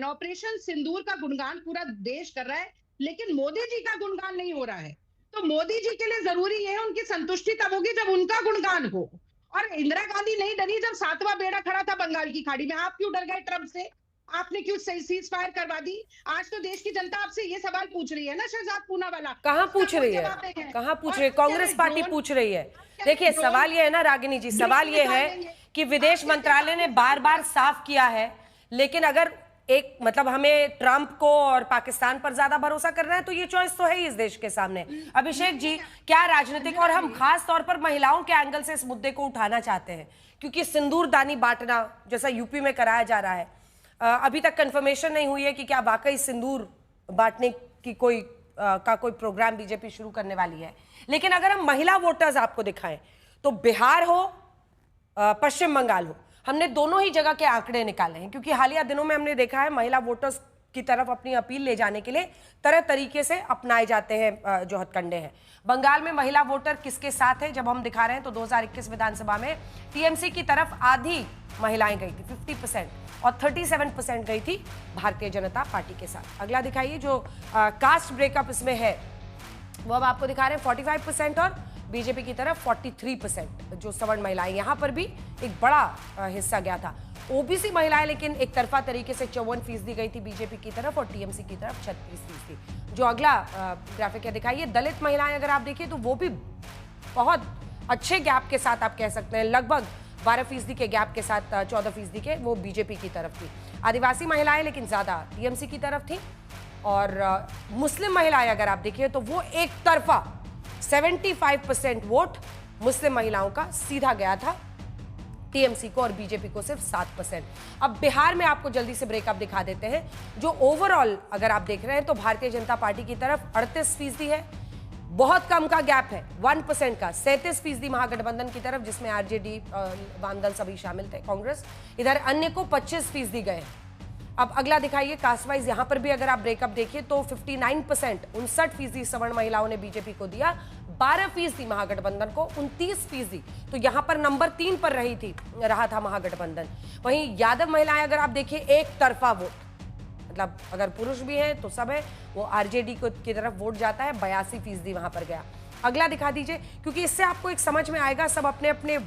Speaker 13: ऑपरेशन सिंदूर का गुणगान पूरा देश कर रहा है, लेकिन मोदी जी का गुणगान नहीं हो रहा है। तो मोदी जी के लिए जरूरी है, उनकी संतुष्टि तब होगी जब उनका गुणगान हो। और इंदिरा गांधी नहीं डरी जब 7वां बेड़ा खड़ा था बंगाल की खाड़ी में। आप क्यों डर गए ट्रंप से? आपने क्यों सीज फायर करवा दी? आज तो देश की जनता आपसे ये सवाल पूछ रही है ना, शहजाद पूनावाला।
Speaker 5: कहाँ पूछ रही है? कहाँ पूछ रही है? कांग्रेस पार्टी पूछ रही है। देखिए सवाल ये है ना रागिनी जी, सवाल ये है कि विदेश मंत्रालय ने बार बार साफ किया है, लेकिन अगर एक मतलब हमें ट्रंप को और पाकिस्तान पर ज्यादा भरोसा करना है तो ये चॉइस तो है ही इस देश के सामने। अभिषेक जी, क्या राजनीतिक, और हम खास तौर पर महिलाओं के एंगल से इस मुद्दे को उठाना चाहते हैं, क्योंकि सिंदूर दानी बांटना जैसा यूपी में कराया जा रहा है, अभी तक कंफर्मेशन नहीं हुई है कि क्या वाकई सिंदूर बांटने की कोई प्रोग्राम बीजेपी शुरू करने वाली है। लेकिन अगर हम महिला वोटर्स आपको दिखाएं तो बिहार हो, पश्चिम बंगाल हो, हमने दोनों ही जगह के आंकड़े निकाले हैं, क्योंकि हालिया दिनों में हमने देखा है महिला वोटर्स की तरफ अपनी अपील ले जाने के लिए तरह तरीके से अपनाए जाते हैं जो हथकंडे हैं। बंगाल में महिला वोटर किसके साथ है जब हम दिखा रहे हैं तो 2021 विधानसभा में टीएमसी की तरफ आधी महिलाएं गई थी 50%, और 37% गई थी भारतीय जनता पार्टी के साथ। अगला दिखाइए, जो कास्ट ब्रेकअप इसमें है वो अब आपको दिखा रहे हैं 45% और बीजेपी की तरफ 43%, जो सवर्ण महिलाएं, यहां पर भी एक बड़ा हिस्सा गया था। ओबीसी महिलाएं लेकिन एक तरफा तरीके से 54% गई थी बीजेपी की तरफ और टीएमसी की तरफ 36%। जो अगला ग्राफिक है दिखाइए, दलित महिलाएं अगर आप देखिए तो वो भी बहुत अच्छे गैप के साथ, आप कह सकते हैं लगभग 12% के गैप के साथ 14% के वो बीजेपी की तरफ थी। आदिवासी महिलाएं लेकिन ज्यादा टीएमसी की तरफ थी, और मुस्लिम महिलाएं अगर आप देखिए तो वो एक तरफा 75% वोट मुस्लिम महिलाओं का सीधा गया था टीएमसी को, और बीजेपी को सिर्फ 7%। अब बिहार में आपको जल्दी से ब्रेकअप दिखा देते हैं। जो ओवरऑल अगर आप देख रहे हैं तो भारतीय जनता पार्टी की तरफ 38% है, बहुत कम का गैप है 1% का, 37% महागठबंधन की तरफ जिसमें आरजेडी, वामदल सभी शामिल थे, कांग्रेस, इधर अन्य को 25% गए। अब अगला दिखाइए कास्ट वाइज, यहां पर भी अगर आप ब्रेकअप देखिए तो 59%, 59% सवर्ण महिलाओं ने बीजेपी को दिया, 12% महागठबंधन को, 29%। तो यहां पर नंबर 3 पर रहा था महागठबंधन। वहीं यादव महिलाएं अगर आप देखिए एक तरफा वोट, मतलब अगर पुरुष भी हैं तो सब है, वो आरजेडी की तरफ वोट जाता है, 82% वहां पर गया। अगला दिखा दीजिए, क्योंकि इससे आपको एक समझ में आएगा, सब अपने अपने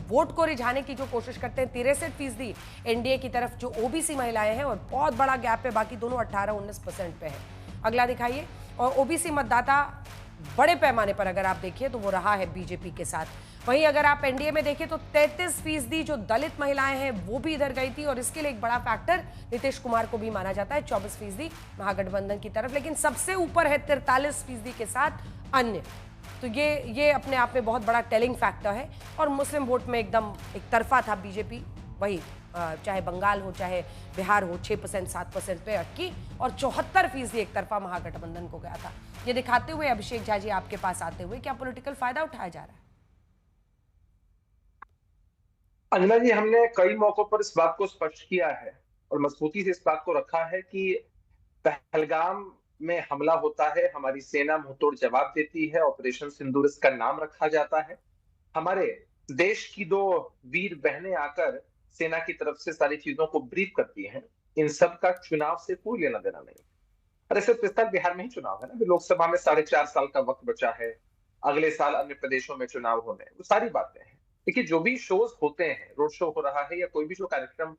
Speaker 5: वोट को रिझाने की जो कोशिश करते हैं। 63% एनडीए की तरफ जो ओबीसी महिलाएं हैं, और बहुत बड़ा गैप है, बाकी दोनों 18-19% पे है। अगला दिखाइए, और ओबीसी मतदाता बड़े पैमाने पर अगर आप देखिए तो वो रहा है बीजेपी के साथ। वहीं अगर आप एनडीए में देखिए तो 33% जो दलित महिलाएं हैं वो भी इधर गई थी, और इसके लिए एक बड़ा फैक्टर नीतीश कुमार को भी माना जाता है, 24% महागठबंधन की तरफ, लेकिन सबसे ऊपर है 43% के साथ अन्य। तो ये अपने आप में बहुत बड़ा टेलिंग फैक्टर है। और मुस्लिम वोट में एकदम एक तरफा था बीजेपी, वही चाहे बंगाल हो चाहे बिहार हो, 6% 7% पे अटकी, और 74% एक तरफा महागठबंधन को गया था। ये दिखाते हुए अभिषेक झा जी आपके पास आते हुए, क्या पॉलिटिकल फायदा उठाया जा रहा है?
Speaker 14: अंजना जी, हमने कई मौकों पर इस बात को स्पष्ट किया है और मजबूती से इस बात को रखा है कि पहलगाम में हमला होता है, हमारी सेना मुंहतोड़ जवाब देती है, ऑपरेशन सिंदूर इसका नाम रखा जाता है। हमारे देश की 2 वीर बहनें आकर सेना की तरफ से सारी चीजों को ब्रीफ करती हैं। इन सब का चुनाव से कोई लेना देना नहीं। अरे सिर्फ इस साल बिहार में ही चुनाव है ना, लोकसभा में 4.5 साल का वक्त बचा है, अगले साल अन्य प्रदेशों में चुनाव होने, वो सारी बातें हैं। देखिए, जो भी शोज होते हैं, रोड शो हो रहा है या कोई भी जो कार्यक्रम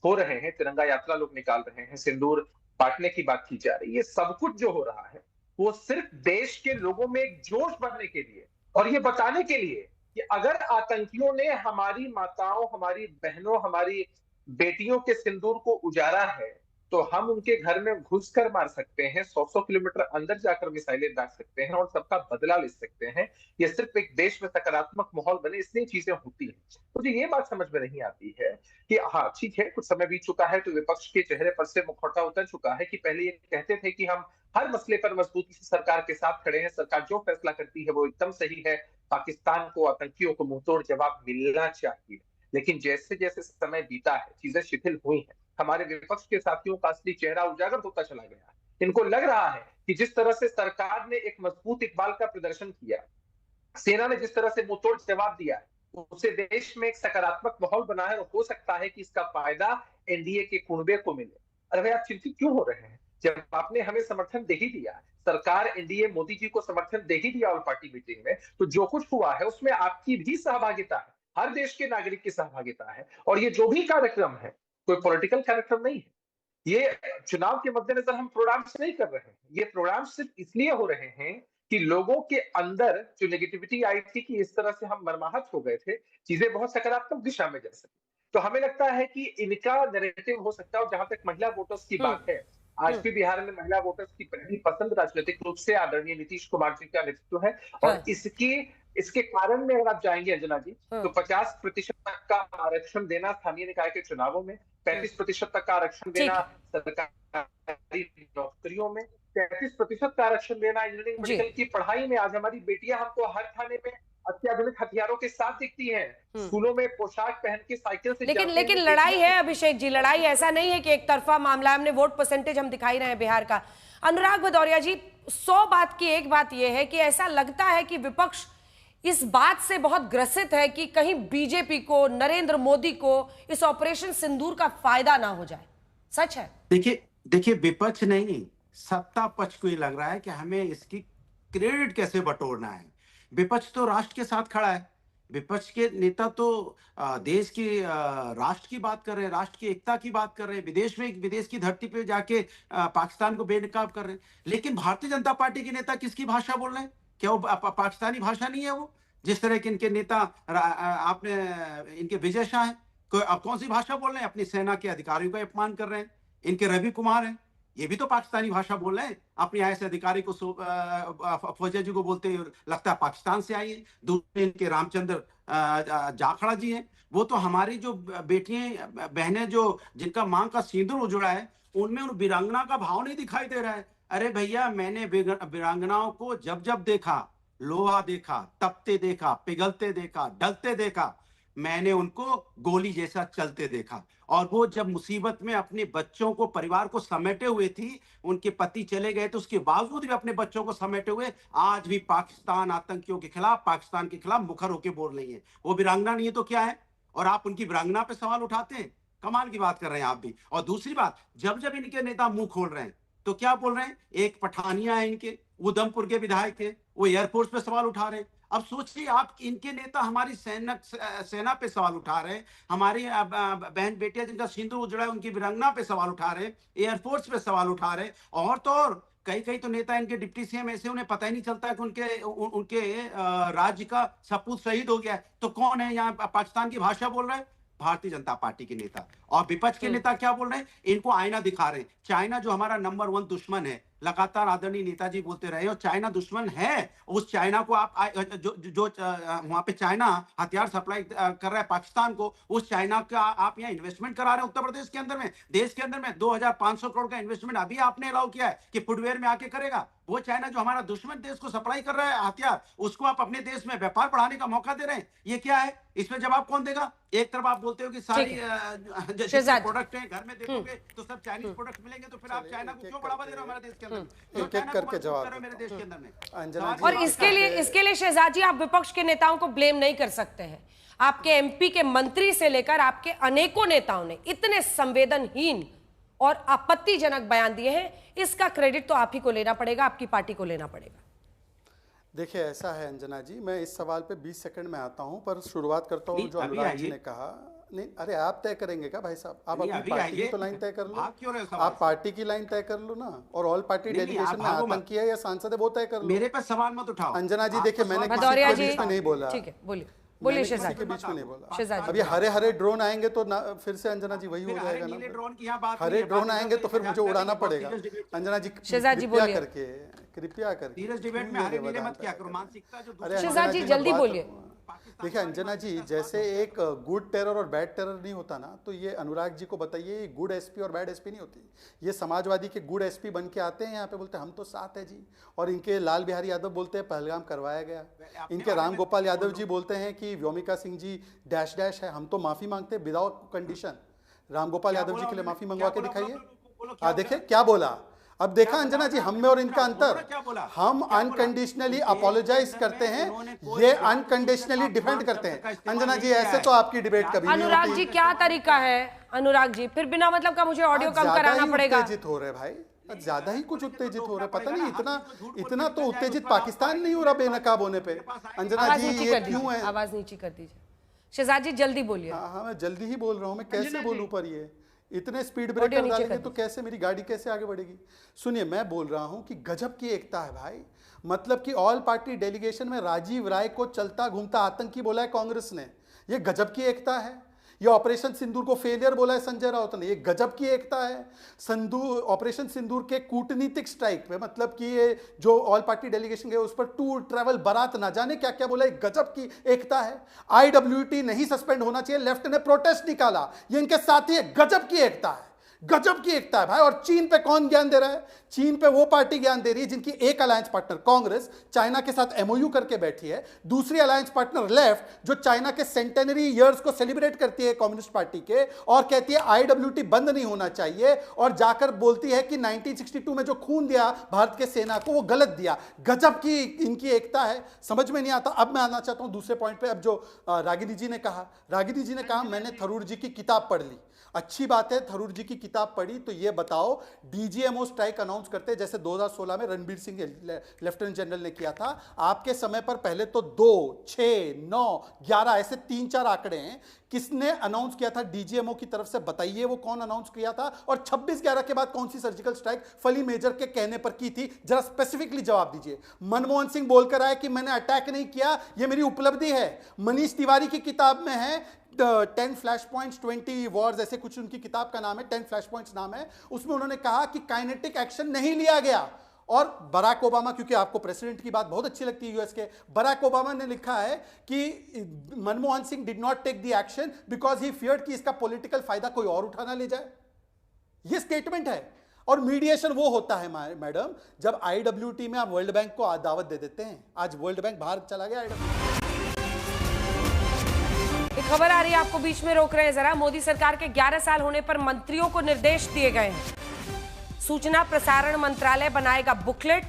Speaker 14: हो रहे हैं, तिरंगा यात्रा लोग निकाल रहे हैं, सिंदूर बांटने की बात की जा रही है, ये सब कुछ जो हो रहा है वो सिर्फ देश के लोगों में एक जोश भरने के लिए, और ये बताने के लिए कि अगर आतंकियों ने हमारी माताओं, हमारी बहनों, हमारी बेटियों के सिंदूर को उजाड़ा है तो हम उनके घर में घुसकर मार सकते हैं, 100-100 किलोमीटर अंदर जाकर मिसाइलें दाग सकते हैं और सबका बदला ले सकते हैं। ये सिर्फ एक देश में सकारात्मक माहौल बने, इसलिए चीजें होती हैं। मुझे ये बात समझ में नहीं आती है कि हाँ ठीक है, कुछ समय बीत चुका है तो विपक्ष के चेहरे पर से मुखौटा उतर चुका है कि पहले ये कहते थे कि हम हर मसले पर मजबूती से सरकार के साथ खड़े हैं, सरकार जो फैसला करती है वो एकदम सही है, पाकिस्तान को, आतंकियों को मुंहतोड़ जवाब मिलना चाहिए। लेकिन जैसे जैसे समय बीता है, चीजें शिथिल हुई हैं, हमारे विपक्ष के साथियों का असली चेहरा उजागर होता चला गया है। इनको लग रहा है कि जिस तरह से सरकार ने एक मजबूत इकबाल का प्रदर्शन किया, सेना ने जिस तरह से मुंहतोड़ जवाब दिया, उससे देश में एक सकारात्मक माहौल बना है और हो सकता है कि इसका फायदा एनडीए के कुनबे को मिले। अरे भाई, आप चिंतित क्यों हो रहे हैं? जब आपने हमें समर्थन दे ही दिया, सरकार एनडीए मोदी जी को समर्थन दे ही दिया ऑल पार्टी मीटिंग में, तो जो कुछ हुआ है उसमें आपकी भी सहभागिता है, हर देश के नागरिक की सहभागिता है। और ये जो भी कार्यक्रम है कोई पॉलिटिकल कार्यक्रम नहीं है, ये चुनाव के मद्देनजर हम प्रोग्राम्स नहीं कर रहे हैं। ये प्रोग्राम सिर्फ इसलिए हो रहे हैं कि लोगों के अंदर जो नेगेटिविटी आई थी कि इस तरह से हम मरमाहत हो गए थे, चीजें बहुत सकारात्मक दिशा में जा सकी। तो हमें लगता है कि इनका नैरेटिव हो सकता है। और जहां तक महिला वोटर्स की बात है, आज भी बिहार में महिला वोटर्स की पहली पसंद राजनीतिक रूप से आदरणीय नीतीश कुमार जी का नेतृत्व है। और इसके कारण में अगर आप जाएंगे अंजना जी, तो 50% तक का आरक्षण देना स्थानीय निकाय के चुनावों में, 35% तक का आरक्षण देना सरकारी नौकरियों में, 33% का आरक्षण देना इंजीनियरिंग मेडिकल की पढ़ाई में। आज हमारी बेटियां हमको हर थाने में अत्याधुनिक हथियारों के साथ दिखती हैं, स्कूलों में पोशाक पहन के साइकिल से।
Speaker 5: लेकिन लड़ाई है अभिषेक जी, लड़ाई ऐसा नहीं है कि एक तरफा मामला। हमने वोट परसेंटेज हम दिखाई रहे हैं बिहार का। अनुराग भदौरिया जी, 100 बात की एक बात यह है कि ऐसा लगता है कि विपक्ष इस बात से बहुत ग्रसित है कि कहीं बीजेपी को, नरेंद्र मोदी को इस ऑपरेशन सिंदूर का फायदा ना हो जाए। सच है?
Speaker 15: देखिए विपक्ष नहीं, सत्ता पक्ष को ही लग रहा है कि हमें इसकी क्रेडिट कैसे बटोरना है। विपक्ष तो राष्ट्र के साथ खड़ा है। विपक्ष के नेता तो देश की राष्ट्र की बात कर रहे हैं, राष्ट्र की एकता की बात कर रहे हैं, विदेश की धरती पे जाके पाकिस्तान को बेनकाब कर रहे हैं। लेकिन भारतीय जनता पार्टी के नेता किसकी भाषा बोल रहे हैं? क्या वो पाकिस्तानी भाषा नहीं है? वो जिस तरह के इनके नेता आपने इनके विजय शाह है, अब कौन सी भाषा बोल रहे हैं? अपनी सेना के अधिकारियों का अपमान कर रहे हैं। इनके रवि कुमार हैं, ये भी तो पाकिस्तानी भाषा बोल रहे हैं। अपने ऐसे अधिकारी को फौजिया जी को बोलते हैं लगता है पाकिस्तान से आई है। दूसरे इनके रामचंद्र जाखड़ा जी हैं, वो तो हमारी जो बेटियां बहनें जो जिनका मांग का सिंदूर उजड़ा है, उनमें उन वीरांगना का भाव नहीं दिखाई दे रहा है। अरे भैया, मैंने वीरांगनाओं को जब जब देखा, लोहा देखा, तपते देखा, पिघलते देखा, ढलते देखा, मैंने उनको गोली जैसा चलते देखा। और वो जब मुसीबत में अपने बच्चों को, परिवार को समेटे हुए थी, उनके पति चले गए तो उसके बावजूद भी अपने बच्चों को समेटे हुए आज भी पाकिस्तान आतंकियों के खिलाफ, पाकिस्तान के खिलाफ मुखर होकर बोल रही है। वो वीरांगना नहीं है तो क्या है? और आप उनकी वीरांगना पे सवाल उठाते हैं। कमाल की बात कर रहे हैं आप भी। और दूसरी बात, जब जब इनके नेता मुंह खोल रहे हैं तो क्या बोल रहे हैं? एक पठानिया है इनके, उधमपुर के विधायक थे, वो एयरफोर्स पे सवाल उठा रहे हैं। अब सोचिए आप, इनके नेता हमारी सेना पे सवाल उठा रहे हैं, हमारी बहन बेटियां जिनका सिंदूर उजड़ा है उनकी वीरांगना पे सवाल उठा रहे हैं, एयरफोर्स पे सवाल उठा रहे हैं। और तो और कई तो नेता इनके डिप्टी सीएम ऐसे, उन्हें पता ही नहीं चलता है कि उनके राज्य का सपूत शहीद हो गया है। तो कौन है यहाँ पाकिस्तान की भाषा बोल रहा है? भारतीय जनता पार्टी के नेता। और विपक्ष के नेता क्या बोल रहे हैं? इनको आईना दिखा रहे हैं। चाइना जो हमारा नंबर 1 दुश्मन है, लगातार आदरणीय नेताजी बोलते रहे, और चाइना दुश्मन है। उस चाइना को आप जो वहां पे चाइना हथियार सप्लाई कर रहा है पाकिस्तान को, उस चाइना का आप यहाँ इन्वेस्टमेंट करा रहे हैं उत्तर प्रदेश के अंदर में, देश के अंदर में 2500 करोड़ का इन्वेस्टमेंट अभी आपने अलाउ किया है कि फुटवेयर में आके करेगा। वो चाइना जो हमारा दुश्मन देश को सप्लाई कर रहा है हथियार, उसको आप अपने देश में व्यापार बढ़ाने का मौका दे रहे हैं। ये क्या है? इसमें जवाब कौन देगा? एक तरफ आप बोलते हो कि सारी प्रोडक्ट है, घर में देखोगे तो सब चाइनीज प्रोडक्ट मिलेंगे, तो फिर आप चाइना को क्यों बढ़ावा दे रहे हो हमारे देश के अंदर?
Speaker 12: एक करके जवाब
Speaker 15: मेरे देश के अंदर में।
Speaker 5: और इसके लिए शहजाद जी, आप विपक्ष के नेताओं को ब्लेम नहीं कर सकते हैं। आपके एमपी के मंत्री से लेकर आपके अनेकों नेताओं ने इतने संवेदनहीन और आपत्तिजनक बयान दिए हैं, इसका क्रेडिट तो आप ही को लेना पड़ेगा, आपकी पार्टी को लेना पड़ेगा।
Speaker 12: देखिए, ऐसा है अंजना जी, मैं इस सवाल पे 20 सेकंड में आता हूं, पर शुरुआत करता हूं जो अनुराग जी ने कहा। नहीं, अरे आप तय करेंगे क्या भाई साहब? आप अपनी पार्टी की तो लाइन तय कर लो, आप पार्टी की लाइन तय कर लो ना। और ऑल पार्टी डेलीगेशन में आतंकी है या सांसद है वो तय कर लो।
Speaker 15: मेरे पे सवाल मत उठाओ
Speaker 12: अंजना जी। देखिए, मैंने किसी के बीच में नहीं बोला।
Speaker 5: ठीक है, बोलिए शहजाद
Speaker 12: के बीच में नहीं बोला। अभी हरे ड्रोन आएंगे तो फिर से अंजना जी वही हो जाएगा ना। हरे ड्रोन आएंगे तो फिर मुझे उड़ाना पड़ेगा। अंजना जी
Speaker 5: शहजाद जी बोलिए,
Speaker 12: कृपया करके
Speaker 15: डिबेट में हरे नीले मत क्या करो, मानसिकता जो।
Speaker 5: शहजाद जी जल्दी बोलिए।
Speaker 12: देखिए अंजना जी, जैसे एक गुड टेरर और बैड टेरर नहीं होता ना, तो ये अनुराग जी को बताइए, ये गुड एसपी और बैड एसपी नहीं होती। ये समाजवादी के गुड एसपी बन के आते हैं यहाँ पे, बोलते हैं हम तो साथ है जी, और इनके लाल बिहारी यादव बोलते हैं पहलगाम करवाया गया। इनके राम गोपाल यादव जी बोलते हैं कि व्योमिका सिंह जी डैश डैश है, हम तो माफी मांगते हैं विदाउट कंडीशन। राम गोपाल यादव जी के लिए माफी मंगवा के दिखाइए। देखिए क्या बोला, अब देखा अंजना जी, हम में और इनका अंतर, हम अनकंडीशनली अपोलोजाइज करते हैं, ये अनकंडीशनली डिफेंड करते हैं। अंजना जी ऐसे तो आपकी डिबेट कभी नहीं होती।
Speaker 5: अनुराग जी क्या तरीका है? अनुराग जी फिर बिना मतलब का मुझे ऑडियो कम कराना पड़ेगा।
Speaker 12: उत्तेजित हो रहे भाई, ज्यादा ही कुछ उत्तेजित हो रहा है, पता नहीं इतना तो उत्तेजित पाकिस्तान नहीं हो रहा बेनकाब होने पे। अंजना जी ये क्यों है?
Speaker 5: आवाज नीचे कर दीजिए। शहजाद जी जल्दी बोलिए।
Speaker 12: हाँ मैं जल्दी ही बोल रहा हूँ, मैं कैसे बोलूं पर ये इतने स्पीड ब्रेकर डालेंगे तो कैसे मेरी गाड़ी कैसे आगे बढ़ेगी? सुनिए, मैं बोल रहा हूं कि गजब की एकता है भाई। मतलब कि ऑल पार्टी डेलीगेशन में राजीव राय को चलता घूमता आतंकी बोला है कांग्रेस ने, ये गजब की एकता है। ये ऑपरेशन सिंदूर को फेलियर बोला है संजय राउत ने, ये गजब की एकता है। ऑपरेशन सिंदूर के कूटनीतिक स्ट्राइक पे, मतलब कि ये जो ऑल पार्टी डेलीगेशन गए उस पर टूर ट्रैवल बारात ना जाने क्या क्या बोला, ये गजब की एकता है। IWT नहीं सस्पेंड होना चाहिए, लेफ्ट ने प्रोटेस्ट निकाला, ये इनके साथी है, गजब की एकता है, गजब की एकता है भाई। और चीन पे कौन ज्ञान दे रहा है? चीन पे वो पार्टी ज्ञान दे रही है जिनकी एक अलायंस पार्टनर कांग्रेस चाइना के साथ MOU करके बैठी है, दूसरी अलायंस पार्टनर लेफ्ट जो चाइना के सेंटेनरी ईयर्स को सेलिब्रेट करती है कम्युनिस्ट पार्टी के, और कहती है IWT बंद नहीं होना चाहिए, और जाकर बोलती है कि 1962 में जो खून दिया भारत के सेना को वो गलत दिया। गजब की इनकी एकता है, समझ में नहीं आता। अब मैं आना चाहता हूं दूसरे पॉइंट पे। अब जो रागिनी जी ने कहा मैंने थरूर जी की किताब पढ़ ली। अच्छी बात है, थरूर जी की किताब पढ़ी, तो ये बताओ DGMO स्ट्राइक अनाउंस करते जैसे 2016 में रणबीर सिंह लेफ्टिनेंट जनरल ने किया था, आपके समय पर पहले तो 2, 6, 9, 11 ऐसे 3-4 आंकड़े हैं। किसने अनाउंस किया था DGMO की तरफ से? बताइए वो कौन अनाउंस किया था, और 26/11 के बाद कौन सी सर्जिकल स्ट्राइक फली मेजर के कहने पर की थी? जरा स्पेसिफिकली जवाब दीजिए। मनमोहन सिंह बोलकर आए कि मैंने अटैक नहीं किया, ये मेरी उपलब्धि है। मनीष तिवारी की किताब में है 10 फ्लैश पॉइंट्स 20 वॉर्स, ऐसे कुछ उनकी किताब का नाम है, 10 फ्लैश पॉइंट्स नाम है। उसमें उन्होंने कहा कि काइनेटिक एक्शन नहीं लिया गया। और बराक ओबामा, क्योंकि आपको प्रेसिडेंट की बात बहुत अच्छी लगती है यूएस के, बराक ओबामा ने लिखा है कि Manmohan Singh did not take the action because he feared कि इसका पॉलिटिकल फायदा कोई और उठाना ले जाए। ये स्टेटमेंट है। और मीडिएशन वो होता है मैडम जब IWT में आप वर्ल्ड बैंक को दावत दे देते हैं। आज वर्ल्ड बैंक बाहर चला गया IWT।
Speaker 5: एक खबर आ रही है, आपको बीच में रोक रहे हैं जरा। मोदी सरकार के 11 साल होने पर मंत्रियों को निर्देश दिए गए हैं। सूचना प्रसारण मंत्रालय बनाएगा बुकलेट,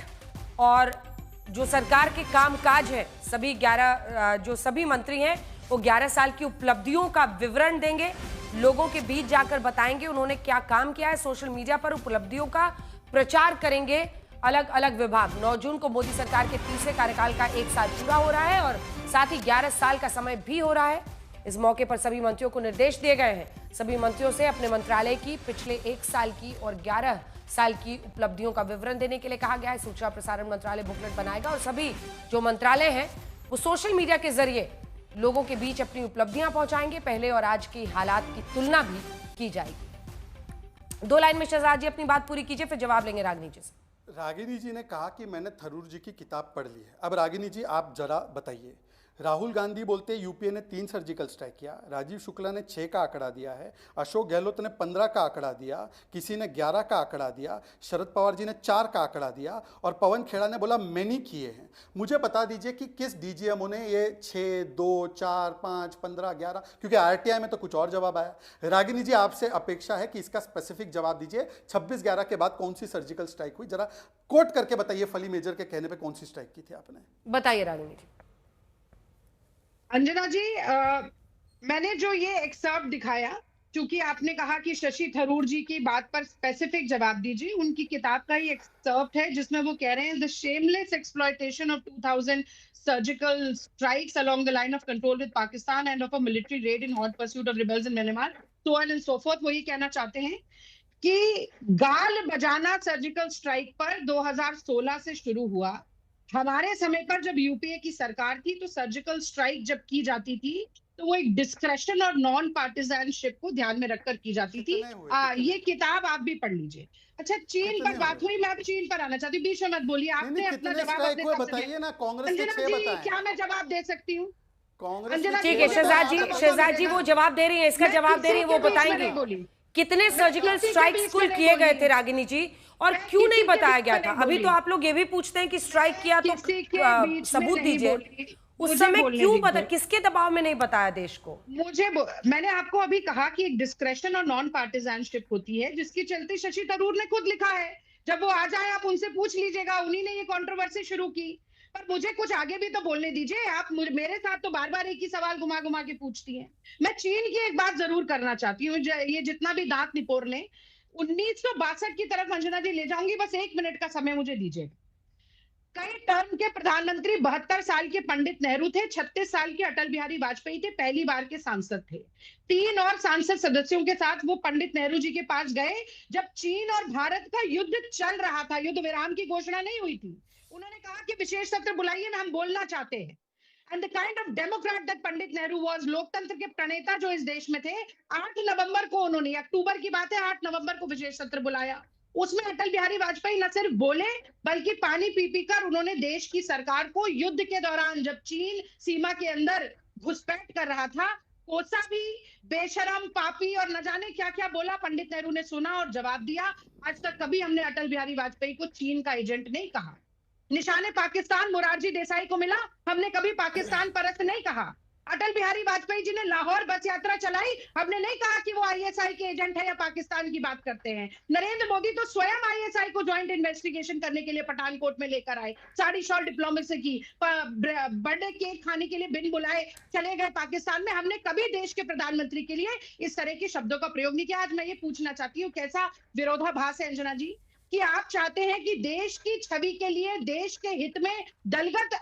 Speaker 5: और जो सरकार के कामकाज है सभी 11 जो सभी मंत्री हैं वो 11 साल की उपलब्धियों का विवरण देंगे, लोगों के बीच जाकर बताएंगे उन्होंने क्या काम किया है। सोशल मीडिया पर उपलब्धियों का प्रचार करेंगे अलग अलग विभाग। 9 जून को मोदी सरकार के तीसरे कार्यकाल का 1 साल पूरा हो रहा है और साथ ही 11 साल का समय भी हो रहा है। इस मौके पर सभी मंत्रियों को निर्देश दिए गए हैं। सभी मंत्रियों से अपने मंत्रालय की पिछले 1 साल की और 11 साल की उपलब्धियों का विवरण देने के लिए कहा गया है। सूचना प्रसारण मंत्रालय बुकलेट बनाएगा और सभी जो मंत्रालय हैं वो सोशल मीडिया के जरिए लोगों के बीच अपनी उपलब्धियां पहुंचाएंगे। पहले और आज की हालात की तुलना भी की जाएगी। 2 लाइन में शहजाद जी अपनी बात पूरी कीजिए, फिर जवाब लेंगे रागिनी जी से।
Speaker 12: रागिनी जी ने कहा कि मैंने थरूर जी की किताब पढ़ ली है। अब रागिनी जी आप जरा बताइए, राहुल गांधी बोलते हैं यूपीए ने 3 सर्जिकल स्ट्राइक किया, राजीव शुक्ला ने 6 का आंकड़ा दिया है, अशोक गहलोत ने 15 का आंकड़ा दिया, किसी ने 11 का आंकड़ा दिया, शरद पवार जी ने 4 का आंकड़ा दिया, और पवन खेड़ा ने बोला मैंने किए हैं। मुझे बता दीजिए कि किस DGMO ने ये 6, 2, 4, 5, 15, 11, क्योंकि RTI में तो कुछ और जवाब आया। रागिनी जी आपसे अपेक्षा है कि इसका स्पेसिफिक जवाब दीजिए। 26/11 के बाद कौन सी सर्जिकल स्ट्राइक हुई, जरा कोट करके बताइए। फली मेजर के कहने पर कौन सी स्ट्राइक की थी आपने?
Speaker 5: बताइए रागिनी जी।
Speaker 13: अंजना जी, मैंने जो ये एक्सर्प्ट दिखाया, क्योंकि आपने कहा कि शशि थरूर जी की बात पर स्पेसिफिक जवाब दीजिए, उनकी किताब का ही एक्सर्प्ट है जिसमें वो कह रहे हैं the shameless exploitation of 2000 surgical strikes along the line of control with Pakistan end of a military red in hot pursuit of rebels in Myanmar, so on and so fourth. वो ये कहना चाहते हैं कि गाल बजाना सर्जिकल स्ट्राइक पर 2016 से शुरू हुआ। हमारे समय पर जब यूपीए की सरकार थी तो सर्जिकल स्ट्राइक जब की जाती थी तो वो एक डिस्क्रेशन और नॉन पार्टिजानशिप को ध्यान में रखकर की जाती थी। ये किताब आप भी पढ़ लीजिए। अच्छा, चीन पर बात हुई, मैं अब चीन पर आना चाहती हूँ। बीच में मत बोलिए, आपने अपना जवाब
Speaker 12: बताइए ना। कांग्रेस के 6 बताएं।
Speaker 13: क्या मैं जवाब दे सकती हूँ?
Speaker 5: ठीक है शहजाद जी वो जवाब दे रही है, इसका जवाब दे रही है, वो बताएंगे कितने सर्जिकल स्ट्राइक्स कुल किए गए थे रागिनी जी, और क्यों नहीं बताया गया था? अभी तो आप लोग ये भी पूछते हैं कि स्ट्राइक किया तो सबूत दीजिए। उस समय क्यों बता, किसके दबाव में नहीं बताया देश को?
Speaker 13: मैंने आपको अभी कहा कि एक डिस्क्रेशन और नॉन पार्टिजानशिप होती है, जिसके चलते शशि थरूर ने खुद लिखा है जब वो आ जाए आप उनसे पूछ लीजिएगा, उन्हीं ने ये कंट्रोवर्सी शुरू की। पर मुझे कुछ आगे भी तो बोलने दीजिए। आप मेरे साथ तो बार बार एक ही सवाल घुमा घुमा के पूछती हैं। मैं चीन की एक बात जरूर करना चाहती हूँ, ये जितना भी दांत निपोर लें, 1962 की तरफ अंजना जी ले जाऊंगी, बस 1 मिनट का समय मुझे दीजिए। कई टर्म के प्रधानमंत्री 72 साल के पंडित नेहरू थे, 36 साल के अटल बिहारी वाजपेयी थे, पहली बार के सांसद थे। 3 और सांसद सदस्यों के साथ वो पंडित नेहरू जी के पास गए जब चीन और भारत का युद्ध चल रहा था, युद्ध विराम की घोषणा नहीं हुई थी। उन्होंने कहा कि विशेष सत्र बुलाइए ना, हम बोलना चाहते हैं। And the kind of Democrat that Pandit Nehru was, लोकतंत्र के प्रणेता जो इस देश में थे, 8 नवंबर को उन्होंने, अक्टूबर की बात है, 8 नवंबर को विशेष सत्र बुलाया। उसमें अटल बिहारी वाजपेयी न सिर्फ बोले बल्कि पानी पी पी कर उन्होंने देश की सरकार को युद्ध के दौरान जब चीन सीमा के अंदर घुसपैठ कर रहा था, कोसा भी, बेशरम, पापी और न जाने क्या क्या बोला। पंडित नेहरू ने सुना और जवाब दिया। आज तक कभी हमने अटल बिहारी वाजपेयी को चीन का एजेंट नहीं कहा। निशाने पाकिस्तान मोरारजी देसाई को मिला, हमने कभी पाकिस्तान परस्त नहीं कहा। अटल बिहारी वाजपेयी जी ने लाहौर बस यात्रा चलाई, हमने नहीं कहा कि वो आईएसआई के एजेंट है या पाकिस्तान की बात करते हैं। नरेंद्र मोदी तो स्वयं आईएसआई को ज्वाइंट इन्वेस्टिगेशन करने के लिए पठानकोट में लेकर आए, साड़ी शॉल डिप्लोमेसी की, बर्थडे केक खाने के लिए बिन बुलाए चले गए पाकिस्तान में। हमने कभी देश के प्रधानमंत्री के लिए इस तरह के शब्दों का प्रयोग नहीं किया। आज मैं ये पूछना चाहती हूँ, कैसा विरोधाभास है अंजना जी कि आप चाहते हैं कि देश की छवि के लिए, देश के हित में दलगत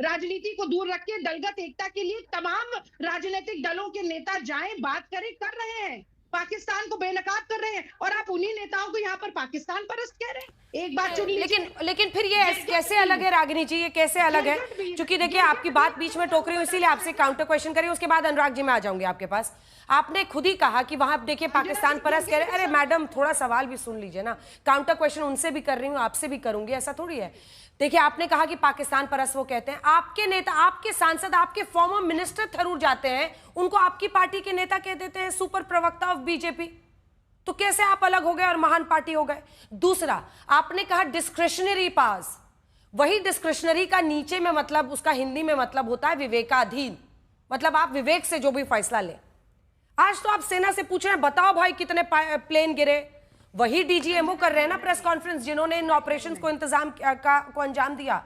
Speaker 13: राजनीति को दूर रख के दलगत एकता के लिए तमाम राजनीतिक दलों के नेता जाएं, बात करें, कर रहे हैं, पाकिस्तान को बेनकाब कर रहे हैं, और आप उन्हीं नेताओं को यहाँ पर पाकिस्तान परस्त कह रहे हैं। एक बात चुन लीजिए।
Speaker 5: लेकिन फिर ये कैसे अलग है रागिनी जी, ये कैसे अलग है? क्योंकि देखिए आपकी बात बीच में टोक रही हूँ, इसीलिए आपसे काउंटर क्वेश्चन करिए, उसके बाद अनुराग जी मैं आ जाऊंगी आपके पास। आपने खुद ही कहा कि वहां देखिए पाकिस्तान परस्त कह रहे। अरे मैडम थोड़ा सवाल भी सुन लीजिए ना, काउंटर क्वेश्चन उनसे भी कर रही हूँ, आपसे भी करूंगी, ऐसा थोड़ी है। देखिए आपने कहा कि पाकिस्तान परस्त वो कहते हैं, आपके नेता, आपके सांसद, आपके फॉर्मर मिनिस्टर थरूर जाते हैं, उनको आपकी पार्टी के नेता कह देते हैं सुपर प्रवक्ता ऑफ बीजेपी। तो कैसे आप अलग हो गए और महान पार्टी हो गए? दूसरा, आपने कहा डिस्क्रिशनरी पास, वही डिस्क्रिशनरी का नीचे में मतलब, उसका हिंदी में मतलब होता है विवेकाधीन, मतलब आप विवेक से जो भी फैसला लें। आज तो आप सेना से पूछ रहे हैं बताओ भाई कितने प्लेन गिरे, वही डीजीएमओ कर रहे हैं ना प्रेस कॉन्फ्रेंस, जिन्होंने इन ऑपरेशंस को को अंजाम दिया।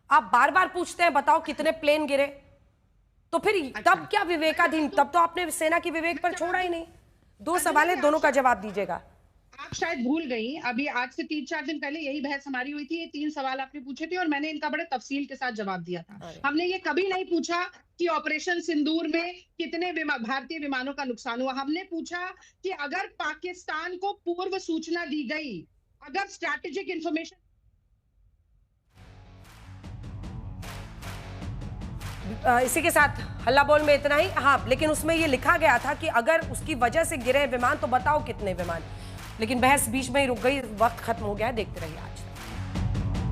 Speaker 5: आप बार बार पूछते हैं बताओ कितने प्लेन गिरे, तो फिर तब क्या विवेकाधीन? तब तो आपने सेना की विवेक पर छोड़ा ही नहीं। 2 सवाल है, दोनों का जवाब दीजिएगा।
Speaker 13: आप शायद भूल गई, अभी आज से 3-4 दिन पहले यही बहस हमारी हुई थी। ये 3 सवाल आपने पूछे थे और मैंने इनका बड़े तफसील के साथ जवाब दिया था। हमने ये कभी नहीं पूछा कि ऑपरेशन सिंदूर में कितने भारतीय विमानों का नुकसान हुआ। हमने पूछा कि अगर पाकिस्तान को पूर्व सूचना दी गई, अगर स्ट्रैटेजिक इंफॉर्मेशन।
Speaker 5: इसी के साथ हल्ला बोल में इतना ही। हाँ, लेकिन उसमें ये लिखा गया था कि अगर उसकी वजह से गिरे विमान तो बताओ कितने विमान, लेकिन बहस बीच में ही रुक गई, वक्त खत्म हो गया। देखते रहिए आज।